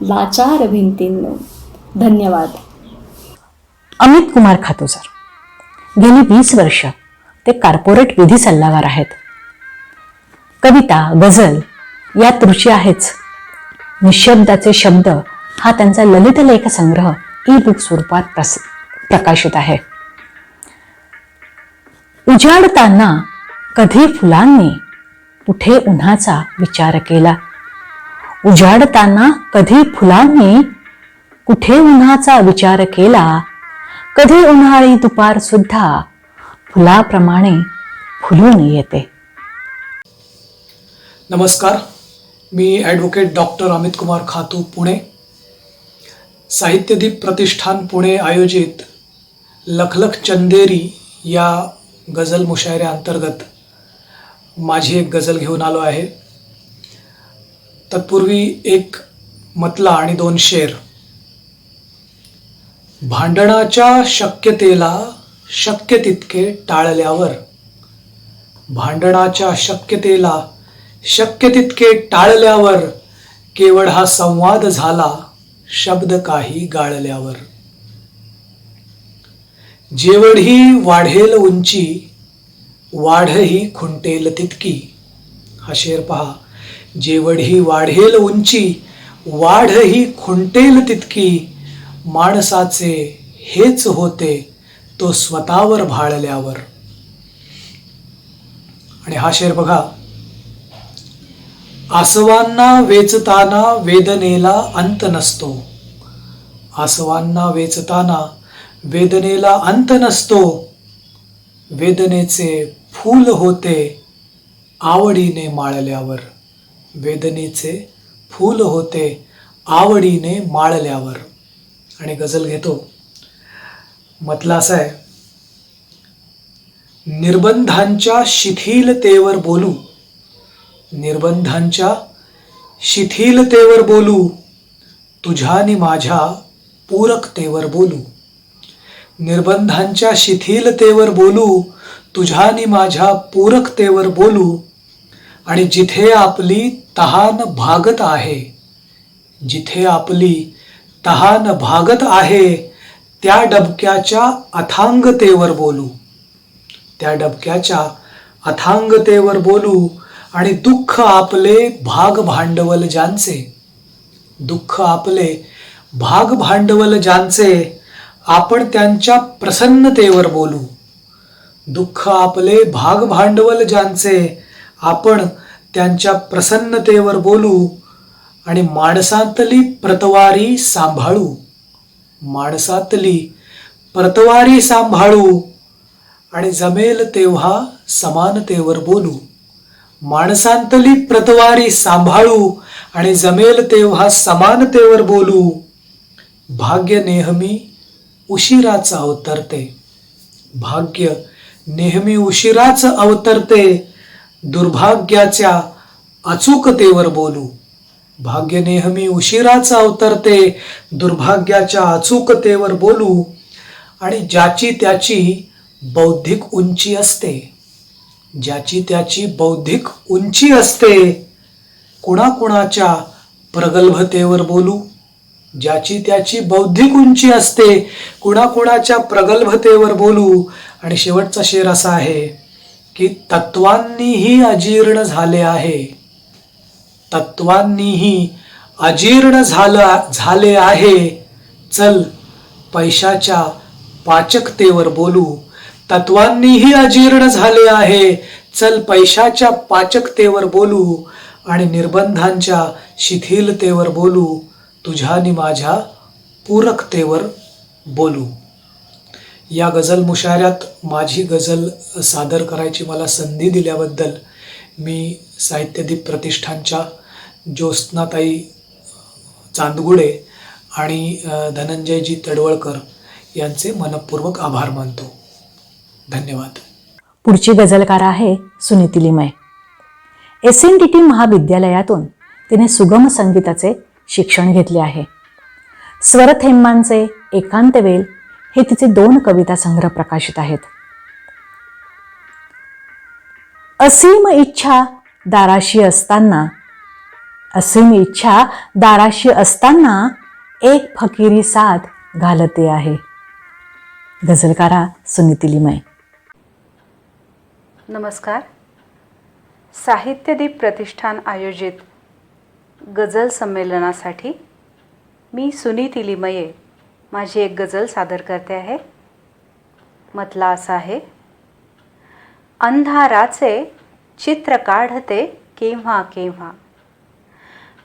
लाचार भिंतींनो. धन्यवाद. अमित कुमार खातोसर गेली 20 वर्ष ते कॉर्पोरेट विधी सल्लागार आहेत. कविता गझल यात रुची आहेच. निशब्दाचे शब्द हा त्यांचा ललित लेख संग्रह ई बुक स्वरूपात प्रकाशित आहे. उजाडताना कधी फुलांनी कुठे उन्हाचा विचार केला, उजाडताना कधी फुलांनी कुठे उन्हाचा विचार केला, कधी उन्हाळी दुपार सुद्धा फुलाप्रमाणे फुलून येते. नमस्कार, मी ॲडव्होकेट डॉक्टर अमित कुमार खातू, पुणे. साहित्यदीप प्रतिष्ठान पुणे आयोजित लखलख चंदेरी या गझल मुशायऱ्या अंतर्गत माझी एक गझल घेऊन आलो आहे. तत्पूर्वी एक मतला आणि 2 शेर. भांडणाच्या शक्यतेला शक्य तितके टाळल्यावर, भांडणाच्या शक्यतेला शक्य तितके टाळल्यावर केवळ हा संवाद झाला शब्द काही गाळल्यावर. जेवढी वाढेल उंची वाढही खुंटेल तितकी. हा शेर पहा. जेवढी वाढेल उंची वाढही खुंटेल तितकी. माणसाचे हेच होते तो स्वतःवर भाळल्यावर. आणि हा शेर बघा. आसवांना वेचताना वेदनेला अंत नसतो. आसवांना वेचताना वेदनेला अंत नसतो. वेदनेचे फूल होते आवडीने माळल्यावर. वेदनेचे फूल होते आवडीने माळल्यावर. आणि गझल घेतो. म्हटलं असं आहे. निर्बंधांच्या शिथिलतेवर बोलू. निर्बंधांच्या शिथिलतेवर बोलू. तुझ्यानी माझ्या पूरकतेवर बोलू. निर्बंधांच्या शिथिलतेवर बोलू. तुझ्यानी माझ्या पूरकतेवर बोलू. आणि जिथे आपली तहान भागत आहे, जिथे आपली तहान भागत आहे, त्या डबक्याच्या अथांगतेवर बोलू. त्या डबक्याच्या अथांगतेवर बोलू. आणि दुःख आपले भाग भांडवल ज्यांचे, दुःख आपले भाग भांडवल ज्यांचे, आपण त्यांच्या प्रसन्नतेवर बोलू. दुःख आपले भाग भांडवल ज्यांचे, आपण त्यांच्या प्रसन्नतेवर बोलू. आणि माणसातली प्रतवारी सांभाळू. माणसातली प्रतवारी सांभाळू. आणि जमेल तेव्हा समानतेवर बोलू. माणसांतली प्रतवारी सांभाळू. आणि जमेल तेव्हा समानतेवर बोलू. भाग्य नेहमी उशिराच अवतरते. भाग्य नेहमी उशिराच अवतरते. दुर्भाग्याच्या अचूकतेवर बोलू. भाग्य नेहमी उशिराच अवतरते. दुर्भाग्याच्या अचूकतेवर बोलू. आणि ज्याची त्याची बौद्धिक उंची असते, ज्याची त्याची बौद्धिक उंची असते, कुणाकुणाच्या प्रगल्भतेवर बोलू. ज्याची त्याची बौद्धिक उंची असते, कुणाकुणाच्या प्रगल्भतेवर बोलू. आणि शेवटचा शेर असा आहे की तत्वांनीही अजीर्ण झाले आहे. तत्वांनीही अजीर्ण झाले आहे. चल पैशाच्या पाचकतेवर बोलू. तत्वांनीही अजीर्ण झाले आहे. चल पैशाच्या पाचकतेवर बोलू. आणि निर्बंधांच्या शिथिलतेवर बोलू. तुझ्यानी माझ्या पूरकतेवर बोलू. या गझल मुशायऱ्यात माझी गझल सादर करायची मला संधी दिल्याबद्दल मी साहित्यदीप प्रतिष्ठानच्या ज्योत्स्नाताई चांदगुडे आणि धनंजयजी तडवळकर यांचे मनपूर्वक आभार मानतो. धन्यवाद. पुढची गझलकार आहे सुनीती लिमये. SNDT महाविद्यालयातून तिने सुगम संगीताचे शिक्षण घेतले आहे. स्वरथेंबांचे एकांत वेल हे तिचे 2 कविता संग्रह प्रकाशित आहेत. असीम इच्छा दाराशी असताना, असीम इच्छा दाराशी असताना एक फकीरी साथ घालते आहे. गझलकारा सुनीती लिमये. नमस्कार. साहित्यदीप प्रतिष्ठान आयोजित गझल संमेलनासाठी मी सुनीती लिमये माझी एक गझल सादर करते आहे. म्हटला असा आहे. अंधाराचे चित्र काढते केव्हा केव्हा,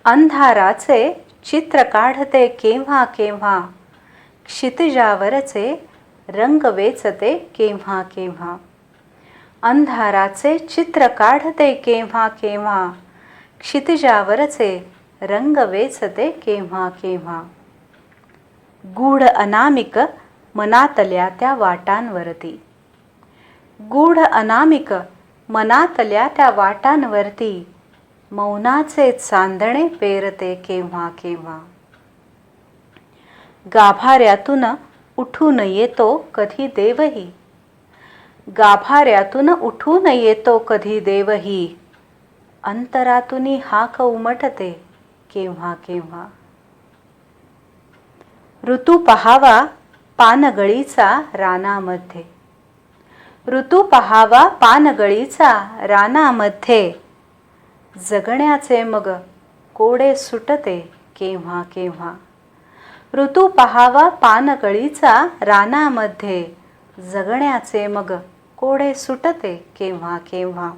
अंधाराचे चित्र काढते केव्हा केव्हा, क्षितिजावरचे रंग वेचते केव्हा केव्हा. अंधाराचे चित्र काढते केव्हा केव्हा, क्षितिजावरचे रंग वेचते केव्हा केव्हा. गूढ अनामिक मनातल्या त्या वाटांवरती, गूढ अनामिक मनातल्या त्या वाटांवरती, मौनाचे चांदणे पेरते केव्हा केव्हा. गाभाऱ्यातून उठून येतो कधी देवही, गाभाऱ्यातून उठून येतो कधी देवही, अंतरातून हाक उमटते केव्हा केव्हा. ऋतू पहावा पानगळीचा रानामध्ये, ऋतू पहावा पानगळीचा रानामध्ये, जगण्याचे मग कोडे सुटते केव्हा केव्हा. ऋतू पहावा पानगळीचा रानामध्ये, जगण्याचे मग कोडे सुटते केव्हा केव्हा.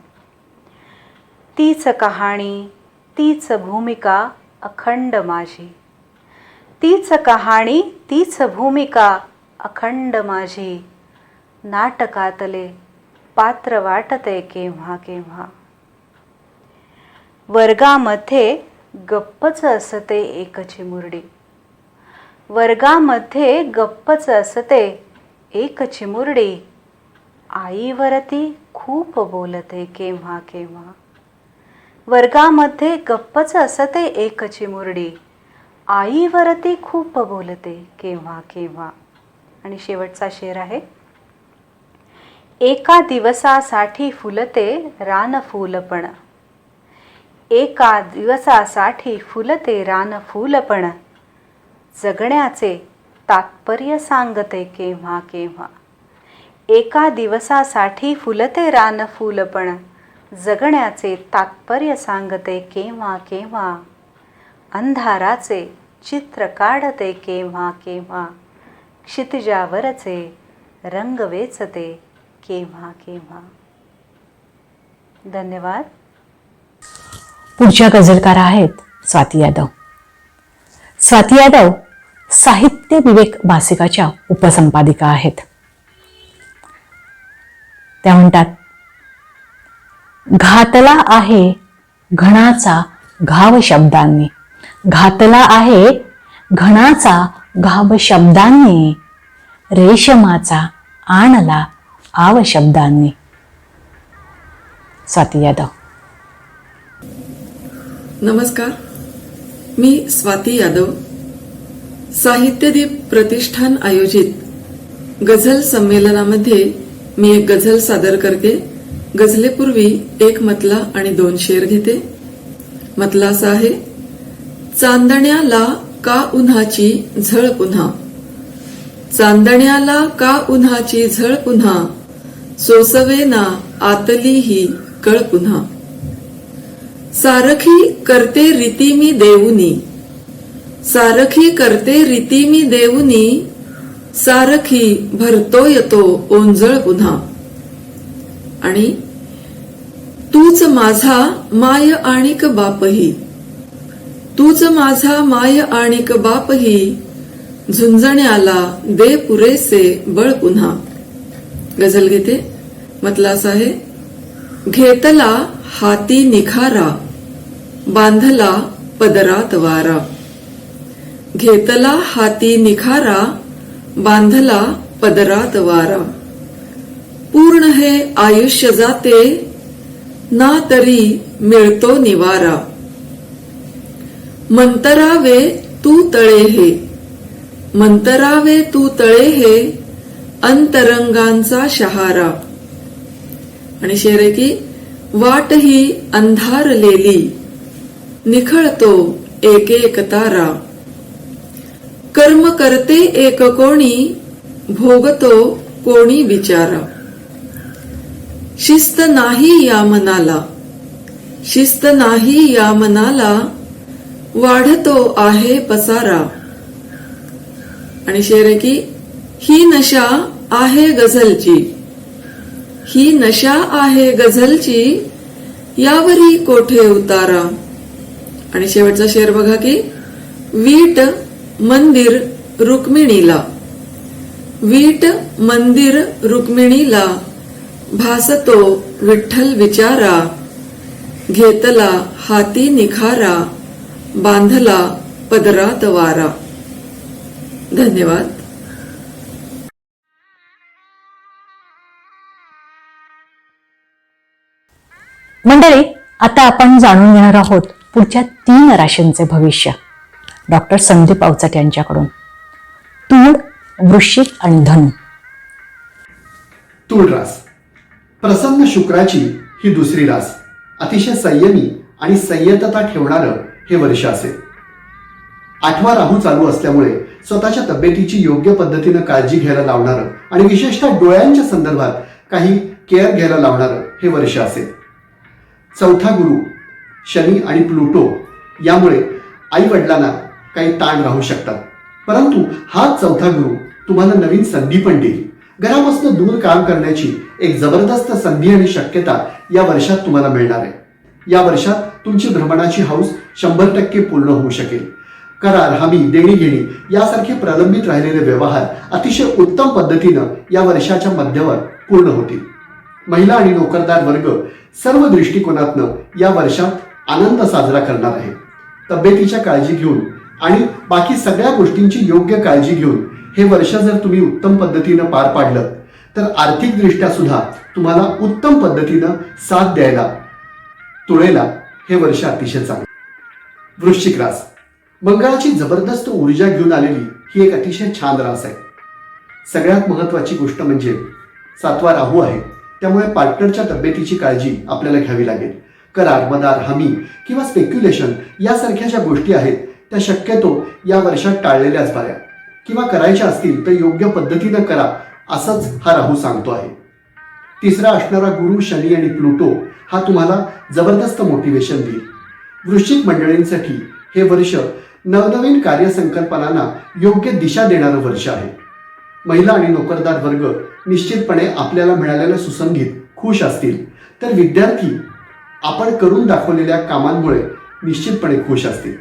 तीच कहाणी तीच भूमिका अखंड माझी, तीच कहाणी तीच भूमिका अखंड माझी, नाटकातले पात्र वाटते केव्हा केव्हा. वर्गामध्ये गप्पच असते एक चिमुरडी, वर्गामध्ये गप्पच असते एक चिमुरडी, आईवरती खूप बोलते केव्हा केव्हा. वर्गामध्ये गप्पच असते एक चिमुरडी, आईवरती खूप बोलते केव्हा केव्हा. आणि शेवटचा शेर आहे. एका दिवसासाठी फुलते रानफूलपण, एका दिवसासाठी फुलते रानफूलपण, जगण्याचे तात्पर्य सांगते केव्हा केव्हा. एका दिवसासाठी फुलते रानफूलपण, जगण्याचे तात्पर्य सांगते केव्हा केव्हा. अंधाराचे चित्र काढते केव्हा केव्हा, क्षितिजावरचे रंग वेचते केव्हा केव्हा. धन्यवाद. पुढच्या गझलकार आहेत स्वाती यादव. स्वाती यादव साहित्य विवेक मासिकाच्या उपसंपादिका आहेत. त्या म्हणतात, घातला आहे घणाचा घाव शब्दांनी, घातला आहे घणाचा घाव शब्दांनी, रेशमाचा आणला आव शब्दांनी. स्वाती यादव. नमस्कार, मी स्वाती यादव. साहित्यदीप प्रतिष्ठान आयोजित गझल संमेलनामध्ये मी एक गझल सादर करते. गझलेपूर्वी एक मतला आणि 2 शेर घेते. मतला असा आहे. चांदण्याला का उन्हाची झळ पुन्हा, चांदण्याला का उन्हाची झळ पुन्हा, सोसवेना आतली ही कळ पुन्हा. सारखी करते रीती मी देऊनी, सारखी करते रीती मी देऊनी, सारखी भरतो येतो ओंजळ पुन्हा. आणि तूच माझा माय आणिक बापही, तूच माझा माय आणिक बापही, झुंजण्याला दे पुरेसे बळ पुन्हा. गझल घेते. मतला असा आहे. घेतला हाती निखारा, बांधला पदरात वारा, घेतला हाती निखारा, बांधला पदरात वारा. पूर्ण हे आयुष्य जाते, ना तरी मिळतो निवारा. मंतरावे तू तळे हे, मंतरावे तू तळे हे, अंतरंगांचा शहारा. आणि शेर आहे की वाट ही अंधारलेली, निखळतो एक एक तारा. कर्म करते एक कोणी, भोगतो कोणी बिचारा. शिस्त नाही या मनाला, शिस्त नाही या मनाला, वाढतो आहे पसारा. आणि शेर आहे की ही नशा आहे गझलची, ही नशा आहे गझलची, यावरी कोठे उतारा. आणि शेवटचा शेर बघा की वीट मंदिर रुक्मिणीला, वीट मंदिर रुक्मिणीला, भासतो विठ्ठल विचारा. घेतला हाती निखारा, बांधला पदरात वारा. धन्यवाद. मंडळी, आता आपण जाणून घेणार आहोत पुढच्या 3 राशींचे भविष्य डॉक्टर संदीप अवचट यांच्याकडून. तूळ, वृश्चिक आणि धनु. तूळ रास प्रसन्न शुक्राची ही दुसरी रास. अतिशय संयमी आणि संयतता ठेवणारं हे वर्ष असेल. 8वा राहू चालू असल्यामुळे स्वतःच्या तब्येतीची योग्य पद्धतीनं काळजी घ्यायला लावणारं आणि विशेषतः डोळ्यांच्या संदर्भात काही केअर घ्यायला लावणारं हे वर्ष असेल. 4था गुरु शनी आणि प्लुटो यामुळे आई वडिलांना काही ताण राहू शकतात, परंतु हाच 4था गुरु तुम्हाला नवीन संधी पण देईल. घरापासून दूर काम करण्याची एक जबरदस्त संधी आणि शक्यता या वर्षात तुम्हाला मिळणार आहे. या वर्षात तुमची भ्रमणाची हौस 100% पूर्ण होऊ शकेल. करार, हमी, देणीघेणी यासारखे प्रलंबित राहिलेले व्यवहार अतिशय उत्तम पद्धतीनं या वर्षाच्या मध्यावर पूर्ण होतील. महिला आणि नोकरदार वर्ग सर्व दृष्टिकोनातनं या वर्षात आनंद साजरा करणार आहे. तब्येतीच्या काळजी घेऊन आणि बाकी सगळ्या गोष्टींची योग्य काळजी घेऊन हे वर्ष जर तुम्ही उत्तम पद्धतीनं पार पाडलं तर आर्थिकदृष्ट्या सुद्धा तुम्हाला उत्तम पद्धतीनं साथ द्यायला तुळेला हे वर्ष अतिशय चांगलं. वृश्चिक रास. मंगळाची जबरदस्त ऊर्जा घेऊन आलेली ही एक अतिशय छान रास आहे. सगळ्यात महत्वाची गोष्ट म्हणजे 7वा राहू आहे, त्यामुळे पार्टनरच्या तब्येतीची काळजी आपल्याला घ्यावी लागेल. करार, मदार, हमी किंवा स्पेक्युलेशन यासारख्या ज्या गोष्टी आहेत त्या शक्यतो या वर्षात टाळलेल्याच बऱ्या, किंवा करायच्या असतील तर योग्य पद्धतीनं करा असंच हा राहू सांगतो आहे. 3रा असणारा गुरु शनी आणि प्लुटो हा तुम्हाला जबरदस्त मोटिवेशन देईल. वृश्चिक मंडळींसाठी हे वर्ष नवनवीन कार्यसंकल्पनांना योग्य दिशा देणारं वर्ष आहे. महिला आणि नोकरदार वर्ग निश्चितपणे आपल्याला मिळालेल्या सुसंगीत खुश असतील, तर विद्यार्थी आपण करून दाखवलेल्या कामांमुळे निश्चितपणे खुश असतील.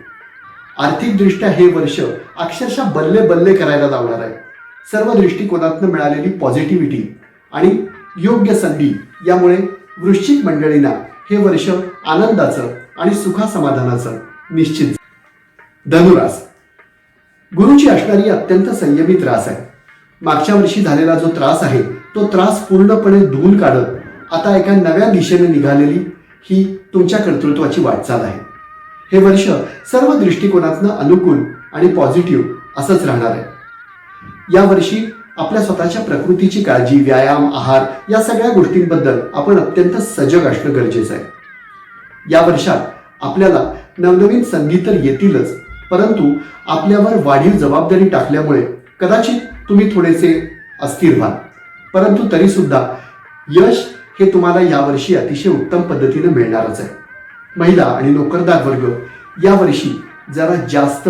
आर्थिकदृष्ट्या हे वर्ष अक्षरशः बल्ले बल्ले करायला लावणार आहे. सर्व दृष्टिकोनातून मिळालेली पॉझिटिव्हिटी आणि योग्य संधी यामुळे वृश्चिक मंडळींना हे वर्ष आनंदाचं आणि सुखासमाधानाचं निश्चित. धनुरास. गुरुची असणारी अत्यंत संयमित रास आहे. मागच्या वर्षी झालेला जो त्रास आहे तो त्रास पूर्णपणे धुवून काढत आता एका नव्या दिशेने निघालेली ही तुमच्या कर्तृत्वाची वाटचाल आहे. हे वर्ष सर्व दृष्टिकोनातनं अनुकूल आणि पॉझिटिव्ह असंच राहणार आहे. या वर्षी आपल्या स्वतःच्या प्रकृतीची काळजी, व्यायाम, आहार या सगळ्या गोष्टींबद्दल आपण अत्यंत सजग असणं गरजेचं आहे. या वर्षात आपल्याला नवनवीन संधी तर येतीलच, परंतु आपल्यावर वाढीव जबाबदारी टाकल्यामुळे कदाचित तुम्ही थोडेसे अस्थिर व्हाल, परंतु तरी सुद्धा यश हे तुम्हाला यावर्षी अतिशय उत्तम पद्धतीने मिळणारच आहे. महिला आणि नोकरदार वर्ग यावर्षी जरा जास्त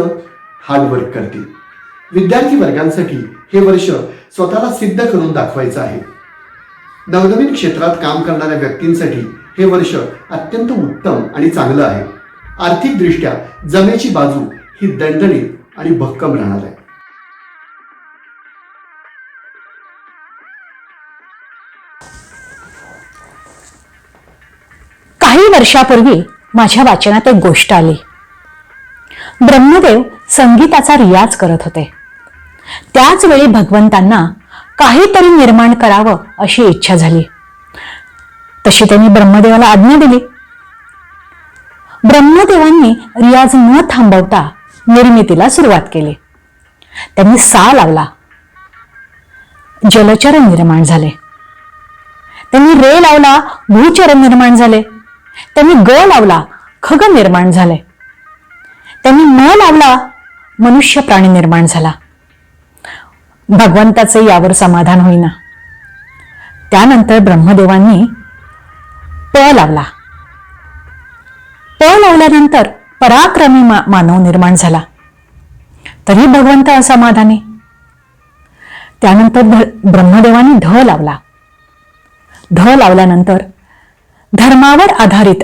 हार्डवर्क करतील. विद्यार्थी वर्गांसाठी हे वर्ष स्वतःला सिद्ध करून दाखवायचं आहे. नवनवीन क्षेत्रात काम करणाऱ्या व्यक्तींसाठी हे वर्ष अत्यंत उत्तम आणि चांगलं आहे. आर्थिकदृष्ट्या जमेची बाजू ही दणदणीत आणि भक्कम राहणार आहे. काही वर्षापूर्वी माझ्या वाचनात एक गोष्ट आली. ब्रह्मदेव संगीताचा रियाज करत होते. त्याच वेळी भगवंतांना काहीतरी निर्माण करावं अशी इच्छा झाली. तशी त्यांनी ब्रह्मदेवाला आज्ञा दिली. ब्रह्मदेवांनी रियाज न थांबवता निर्मितीला सुरुवात केली. त्यांनी सा लावला, जलचर निर्माण झाले. त्यांनी रे लावला, भूचर निर्माण झाले. त्यांनी ग लावला, खग निर्माण झाले. त्यांनी म लावला, मनुष्य प्राणी निर्माण झाला. भगवंताचे यावर समाधान होईना. त्यानंतर ब्रह्मदेवांनी प लावला. प लावल्यानंतर पराक्रमी मानव निर्माण झाला. तरी भगवंत असमाधानी. त्यानंतर ब्रह्मदेवांनी ढ लावला. ढ लावल्यानंतर धर्मावर आधारित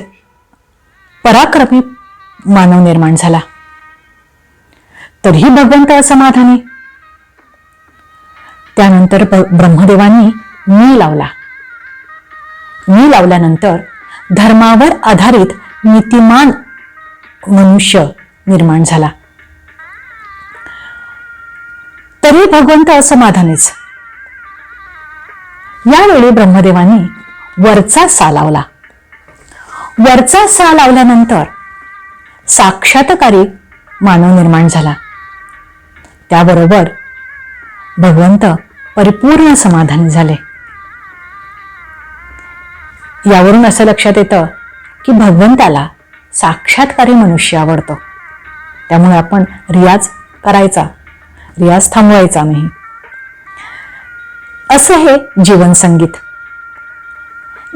पराक्रमी मानव निर्माण झाला. तरीही भगवंत असमाधानी. त्यानंतर ब्रह्मदेवांनी मी लावला. मी लावल्यानंतर धर्मावर आधारित नीतिमान मनुष्य निर्माण झाला. तरी भगवंत असमाधानीच. यावेळी ब्रह्मदेवांनी वरचा सा लावला. वरचा सा लावल्यानंतर साक्षात्कारी मानव निर्माण झाला. त्याबरोबर भगवंत परिपूर्ण समाधानी झाले. यावरून असं लक्षात येतं की भगवंताला साक्षात्कारी मनुष्य आवडतो. त्यामुळे आपण रियाज करायचा, रियाज थांबवायचा नाही. असं हे जीवन संगीत.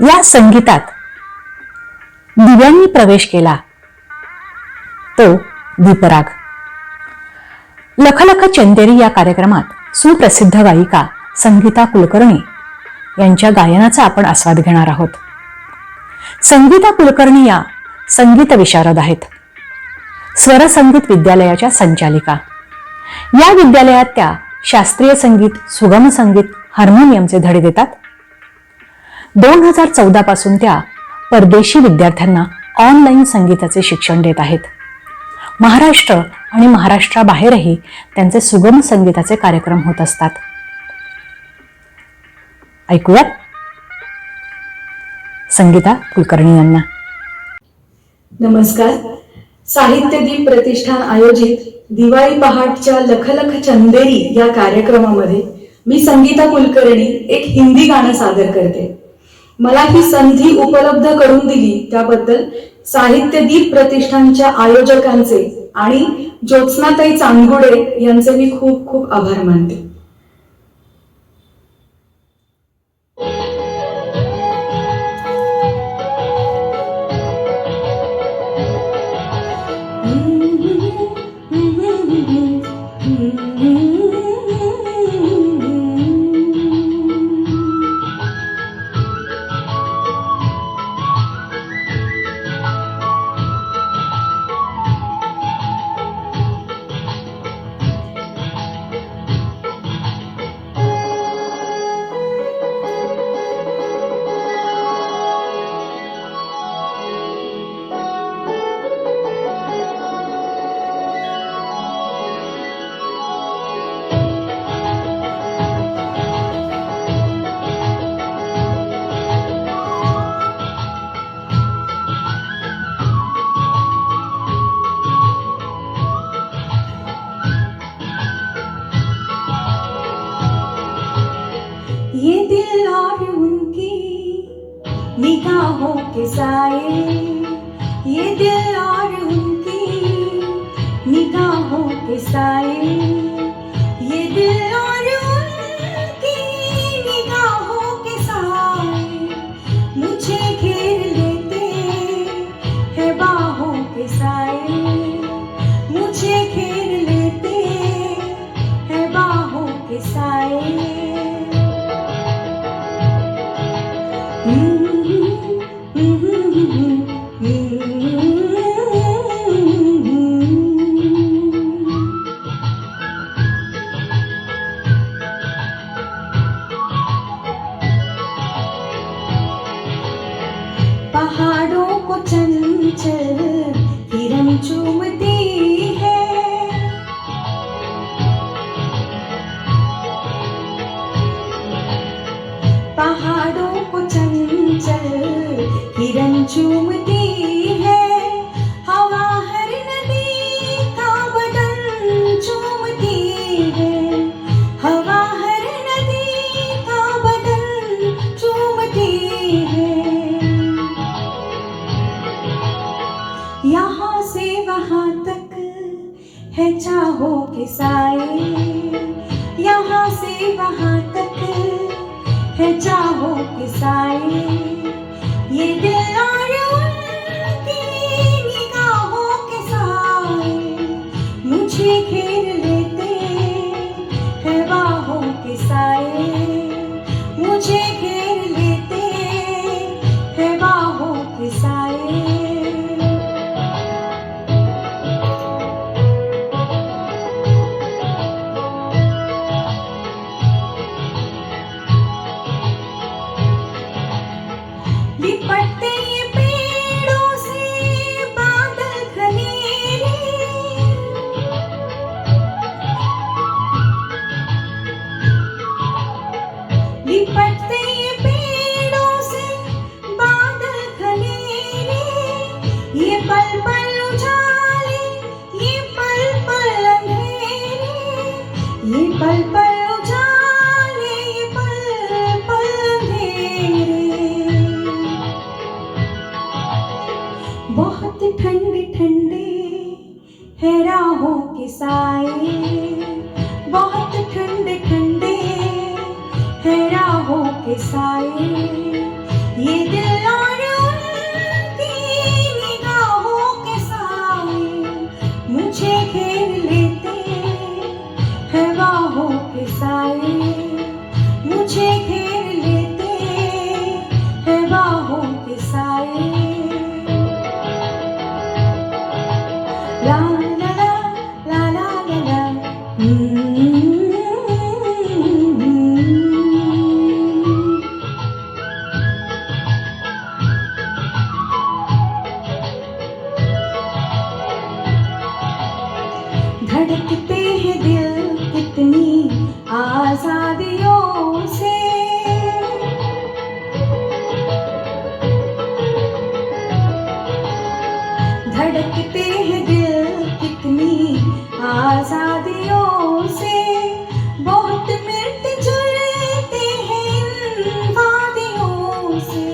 या संगीतात दिव्यांनी प्रवेश केला तो दीपराग. लखलख चंदेरी या कार्यक्रमात सुप्रसिद्ध गायिका संगीता कुलकर्णी यांच्या गायनाचा आपण आस्वाद घेणार आहोत. संगीता कुलकर्णी या संगीत विशारद आहेत. स्वरसंगीत विद्यालयाच्या संचालिका. या विद्यालयात त्या शास्त्रीय संगीत, सुगम संगीत, हार्मोनियमचे धडे देतात. 2014 पासून त्या परदेशी विद्यार्थ्यांना ऑनलाईन संगीताचे शिक्षण देत आहेत. महाराष्ट्र आणि महाराष्ट्राबाहेरही त्यांचे सुगम संगीताचे कार्यक्रम होत असतात. ऐकूयात संगीता कुलकर्णी यांना. नमस्कार. साहित्यदीप प्रतिष्ठान आयोजित दिवाळी पहाटच्या लखलख चंदेरी या कार्यक्रमामध्ये मी संगीता कुलकर्णी एक हिंदी गाणं सादर करते. मला ही संधी उपलब्ध करून दिली त्याबद्दल साहित्यदीप प्रतिष्ठानच्या आयोजकांचे आणि ज्योत्स्नाताई चांदगुडे यांचे मी खूप खूप आभार मानते. ये दिल और उनकी निगाहों के साए, ये दिल और उनकी निगाहों के साए, ये दिल और उनकी निगाहों के साए मुझे घेर लेते हैं बाहों के साए, मुझे घेर लेते हैं बाहों के साए. पहाड़ों को चंचल हिरन चूमती है, पहाड़ों को चंचल हिरन चूमती है, हवा हर नदी का बदन चूमती है, हवा हर नदी का बदन चूमती है. यहाँ से वहाँ तक है चाहों के साए, यहाँ से वहाँ तक है चाहों के साए, ये दिल और उनकी निगाहों के साए मुझे घेर लेते हैं बाहों के साए, मुझे घेर लेते हैं बाहों के साए. धड़कते हैं दिल कितनी आजादियों से, बहुत मिलते जुलते हैं इन वादियों से,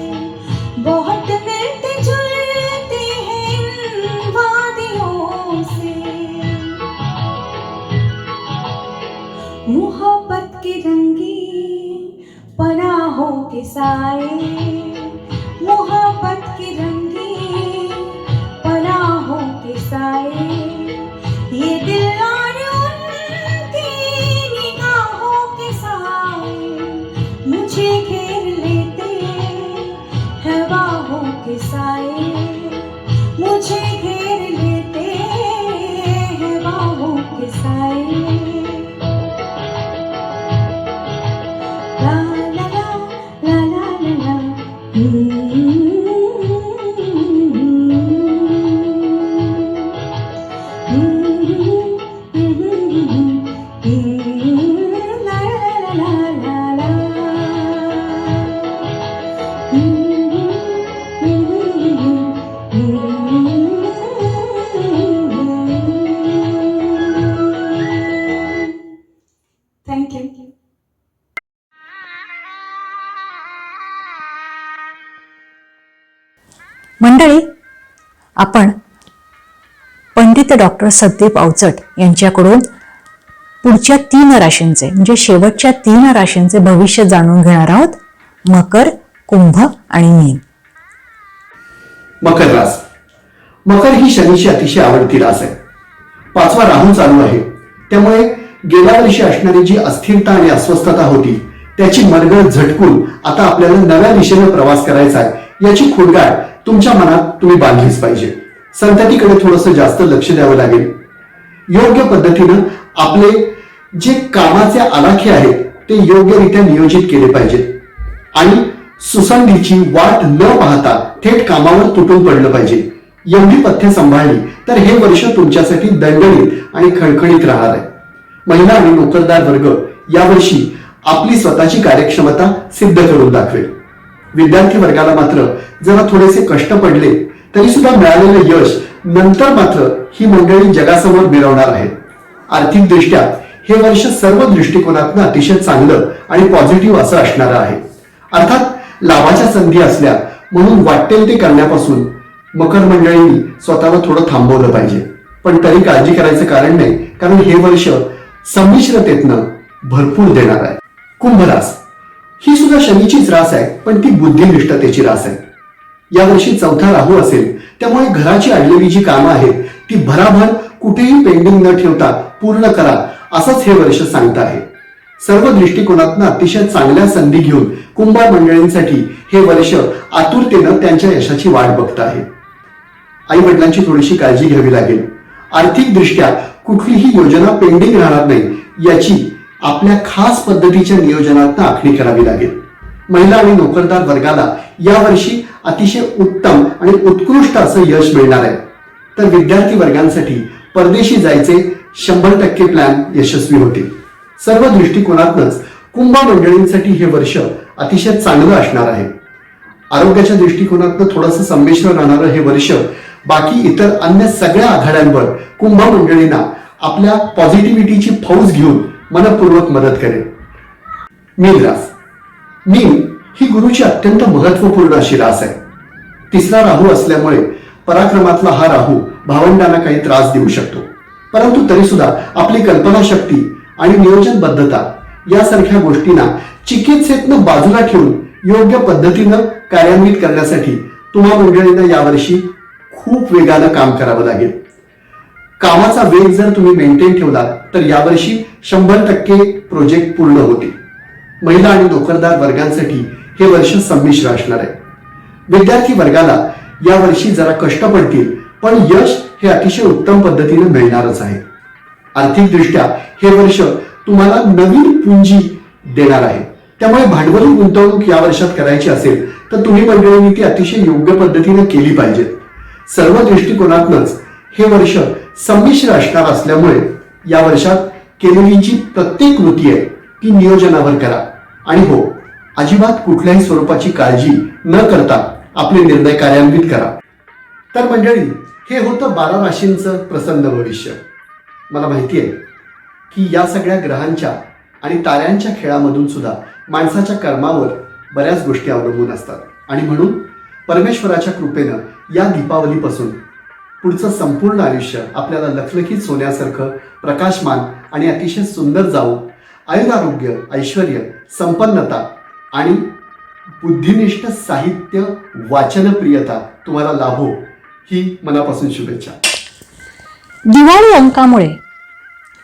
बहुत मिलते जुलते हैं इन वादियों से। मोहब्बत की रंगीन पनाहों के साए, मोहब्बत की रंगीन पनाहों के साए, ये दिल और उनकी निगाहों के साए मुझे घेर लेते हैं बाहों के साए, मुझे घेर लेते हैं बाहों के साए। ला ला ला ला ला ला ला, थैंक यू। मंडळी, आपण पंडित डॉक्टर संदीप अवचट यांच्याकडून पुढच्या 3 राशींचे म्हणजे शेवटच्या 3 राशींचे भविष्य जाणून घेणार आहोत. मकर, कुंभ आणि मीन. मकर रास. मकर ही शनीची अतिशय आवडती रास आहे. 5वा राहू चालू आहे, त्यामुळे गेल्या वर्षी असणारी जी अस्थिरता आणि अस्वस्थता होती त्याची मरगळ झटकून आता आपल्याला नव्या दिशेने प्रवास करायचा आहे याची खुणगाड तुमच्या मनात तुम्ही बांधलीच पाहिजे. संततीकडे थोडंसं जास्त लक्ष द्यावं लागेल. योग्य पद्धतीनं आपले जे कामाचे आराखे आहेत ते योग्यरित्या नियोजित केले पाहिजेत आणि सुसंधीची वाट न पाहता थेट कामावर तुटून पडलं पाहिजे. एवढी पथ्य सांभाळली तर हे वर्ष तुमच्यासाठी दणदणीत आणि खणखणीत राहणार आहे. महिला आणि नोकरदार वर्ग यावर्षी आपली स्वतःची कार्यक्षमता सिद्ध करून दाखवेल. विद्यार्थी वर्गाला मात्र जरा थोडेसे कष्ट पडले तरी सुद्धा मिळालेलं यश नंतर मात्र ही मंडळी जगासमोर मिरवणार आहेत. आर्थिक दृष्ट्या हे वर्ष सर्व दृष्टिकोनातून अतिशय चांगलं आणि पॉझिटिव्ह असं असणार आहे. अर्थात लाभाच्या संधी असल्या म्हणून वाटेल ते करण्यापासून मकर मंडळींनी स्वतःला थोडं थांबवलं पाहिजे. पण तरी काळजी करायचं कारण नाही, कारण हे वर्ष संमिश्रतेतनं भरपूर देणार आहे. कुंभ रास ही सुद्धा शनीचीच रास आहे, पण ती बुद्धिनिष्ठतेची रास आहे. यावर्षी 4था राहू असेल, त्यामुळे घराची अडलेली जी कामं आहेत ती भराभर कुठेही पेंडिंग न ठेवता पूर्ण करा असंच हे वर्ष सांगत आहे. सर्व दृष्टिकोनातून अतिशय चांगल्या संधी घेऊन कुंभ मंडळींसाठी हे वर्ष आतुरतेनं त्यांच्या यशाची वाट बघत आहे. आई वडिलांची थोडीशी काळजी घ्यावी लागेल. आर्थिक दृष्ट्या कुठलीही योजना पेंडिंग राहणार नाही याची आपल्या खास पद्धतीच्या नियोजनातून आखणी करावी लागेल. महिला आणि नोकरदार वर्गाला यावर्षी अतिशय उत्तम आणि उत्कृष्ट असं यश मिळणार आहे. तर विद्यार्थी वर्गांसाठी परदेशी जायचे 100% प्लॅन यशस्वी होतील. सर्व दृष्टिकोनातूनच कुंभ मंडळींसाठी हे वर्ष अतिशय चांगलं असणार आहे. आरोग्याच्या दृष्टिकोनातून थोडंसं संमिश्र राहणारं हे वर्ष बाकी इतर अन्य सगळ्या आघाड्यांवर कुंभ मंडळींना आपल्या पॉझिटिव्हिटीची फौज घेऊन मनपूर्वक मदत करेल. मीन रास. मीन ही गुरुची अत्यंत महत्वपूर्ण अशी रास आहे. 3रा राहू असल्यामुळे पराक्रमातला हा राहू भावंडांना काही त्रास देऊ शकतो, परंतु तरी सुद्धा आपली कल्पनाशक्ती आणि नियोजनबद्धता यासारख्या गोष्टींना चिकित्सेतनं बाजूला ठेवून योग्य पद्धतीनं कार्यान्वित करण्यासाठी तुम्हा मंडळींना यावर्षी खूप वेगानं काम करावं लागेल. कामाचा वेग जर तुम्ही मेंटेन ठेवला तर यावर्षी 100% प्रोजेक्ट पूर्ण होतील. महिला आणि नोकरदार वर्गांसाठी हे वर्ष संमिश्र असणार आहे. विद्यार्थी वर्गाला यावर्षी जरा कष्ट पडतील, पण यश हे अतिशय उत्तम पद्धतीने मिळणारच आहे. आर्थिक दृष्ट्या हे वर्ष तुम्हाला नवीन पुंजी देणार आहे. त्यामुळे भांडवली गुंतवणूक या वर्षात करायची असेल तर तुम्ही मंडळींनी ती अतिशय योग्य पद्धतीने केली पाहिजे. सर्व दृष्टिकोनातूनच हे वर्ष संमिश्र असणार असल्यामुळे या वर्षात केलेली जी प्रत्येक कृती आहे ती नियोजनावर करा आणि हो, अजिबात कुठल्याही स्वरूपाची काळजी न करता आपले निर्णय कार्यान्वित करा. तर मंडळी, हे होतं 12 राशींचं प्रसन्न भविष्य. मला माहिती आहे की या सगळ्या ग्रहांच्या आणि ताऱ्यांच्या खेळामधून सुद्धा माणसाच्या कर्मावर बऱ्याच गोष्टी अवलंबून असतात. आणि म्हणून परमेश्वराच्या कृपेनं या दीपावलीपासून पुढचं संपूर्ण आयुष्य आपल्याला लखलखीत सोन्यासारखं प्रकाशमान आणि अतिशय सुंदर जाऊ, आयुरारोग्य, ऐश्वर्य, संपन्नता आणि बुद्धिनिष्ठ साहित्य वाचनप्रियता तुम्हाला लाभो, ही मनापासून शुभेच्छा. दिवाळी अंकामुळे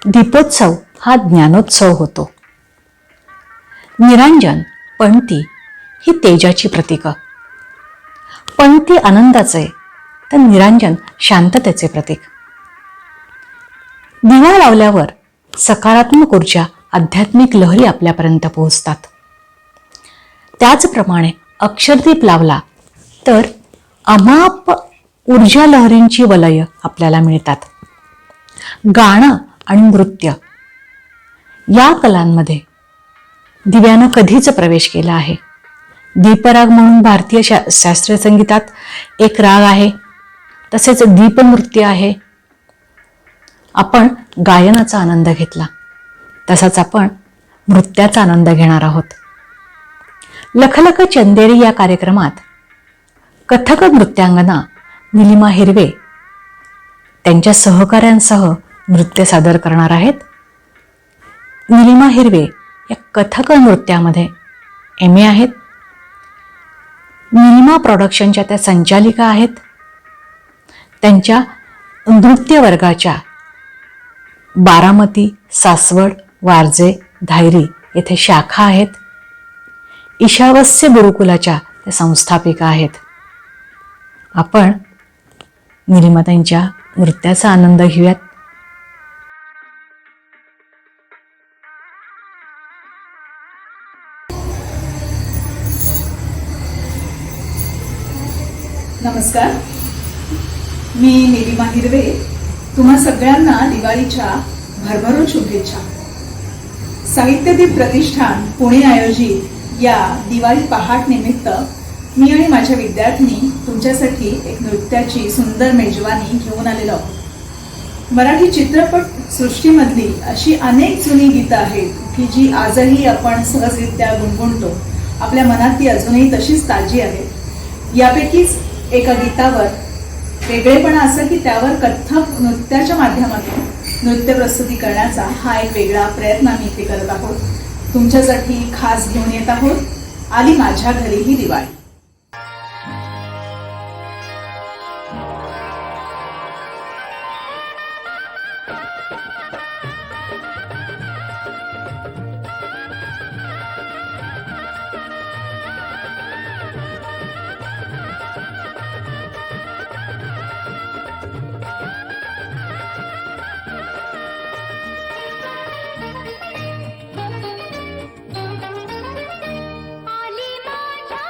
दीपोत्सव हा ज्ञानोत्सव होतो. निरांजन, पणती ही तेजाची प्रतीकं. पणती आनंदाचे तर निरांजन शांततेचे प्रतीक. दिवा लावल्यावर सकारात्मक ऊर्जा, आध्यात्मिक लहरी आपल्यापर्यंत पोहोचतात. त्याचप्रमाणे अक्षरदीप लावला तर अमाप ऊर्जा लहरींची वलय आपल्याला मिळतात. गाणं आणि नृत्य या कलांमध्ये दिव्यानं कधीच प्रवेश केला आहे. दीपराग म्हणून भारतीय शास्त्रीय संगीतात एक राग आहे, तसेच दीपनृत्य आहे. आपण गायनाचा आनंद घेतला, तसाच आपण नृत्याचा आनंद घेणार आहोत. लखलख चंदेरी या कार्यक्रमात कथक नृत्यांगना निलिमा हिरवे त्यांच्या सहकाऱ्यांसह नृत्य सादर करणार आहेत. निलिमा हिरवे या कथक नृत्यामध्ये MA आहेत. निलिमा प्रोडक्शनच्या त्या संचालिका आहेत. त्यांच्या नृत्य वर्गाच्या बारामती, सासवड, वारजे, धायरी येथे शाखा आहेत. ईशावस्य गुरुकुलाच्या त्या संस्थापिका आहेत. आपण निलिमाताईंच्या नृत्याचा आनंद घेऊयात. नमस्कार, मी निलिमा हिरवे. तुम्हा सगळ्यांना दिवाळीच्या भरभरून शुभेच्छा. साहित्यदीप प्रतिष्ठान पुणे आयोजित या दिवाळी पहाट निमित्त मी आणि माझ्या विद्यार्थ्यांनी तुमच्यासाठी एक नृत्याची सुंदर मेजवानी घेऊन आलेलो आहोत. मराठी चित्रपट सृष्टीमधली अशी अनेक जुनी गीतं आहेत की जी आजही आपण सहजरित्या गुणगुणतो. आपल्या मनात ती अजूनही तशीच ताजी आहेत. यापैकीच एका गीतावर वेगळेपणा असं की त्यावर कथक नृत्याच्या माध्यमातून नृत्य प्रस्तुती करण्याचा हा एक वेगळा प्रयत्न आम्ही इथे करत आहोत. तुमच्यासाठी खास घेऊन येत आहोत आली माझ्या घरी ही दिवाळी. आली माझ्या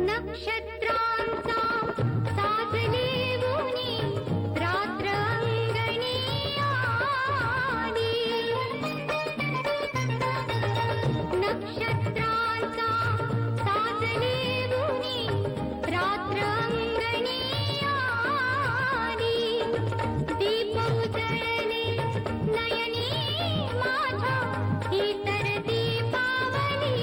नक्षत्रांचा साजले उनी रात्र अंगणी आली नक्षत्रांचा साजले उनी रात्र अंगणी आली दीप उजळले नयनी माझ्या ही तर दीपावली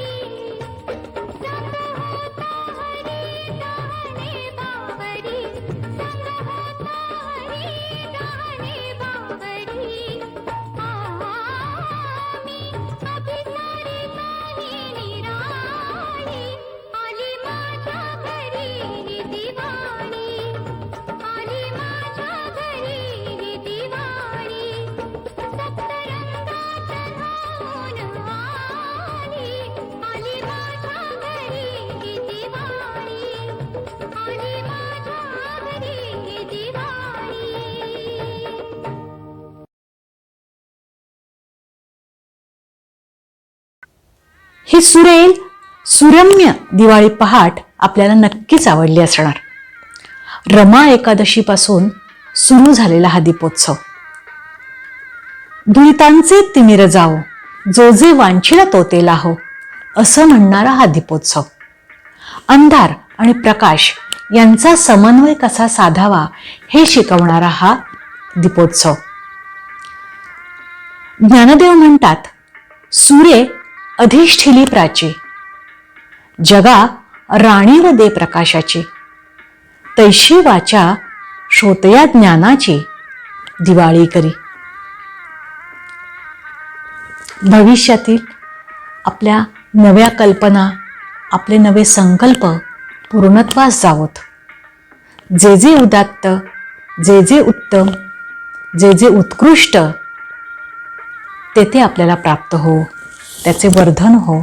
ही सुरेल सुरम्य दिवाळी पहाट आपल्याला नक्कीच आवडली असणार. रमा एकादशीपासून सुरू झालेला हा दीपोत्सव, दुरितांचे तिमिर जाओ जो जे वांछिला तो ते लाहो असं म्हणणारा हा दीपोत्सव, अंधार आणि प्रकाश यांचा समन्वय कसा साधावा हे शिकवणारा हा दीपोत्सव. ज्ञानदेव म्हणतात, सूर्ये अधिष्ठिली प्राची, जगा राणीव दे प्रकाशाची, तैशी वाचा श्रोतया ज्ञानाची दिवाळी करी. भविष्यातील आपल्या नव्या कल्पना, आपले नवे संकल्प पूर्णत्वास जावोत. जे जे उदात्त, जे जे उत्तम, जे जे उत्कृष्ट ते आपल्याला प्राप्त हो, त्याचे वर्धन हो.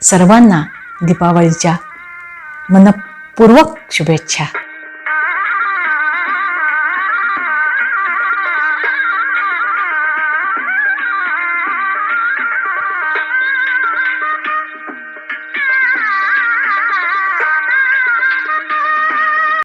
सर्वांना दीपावलीच्या मनपूर्वक शुभेच्छा.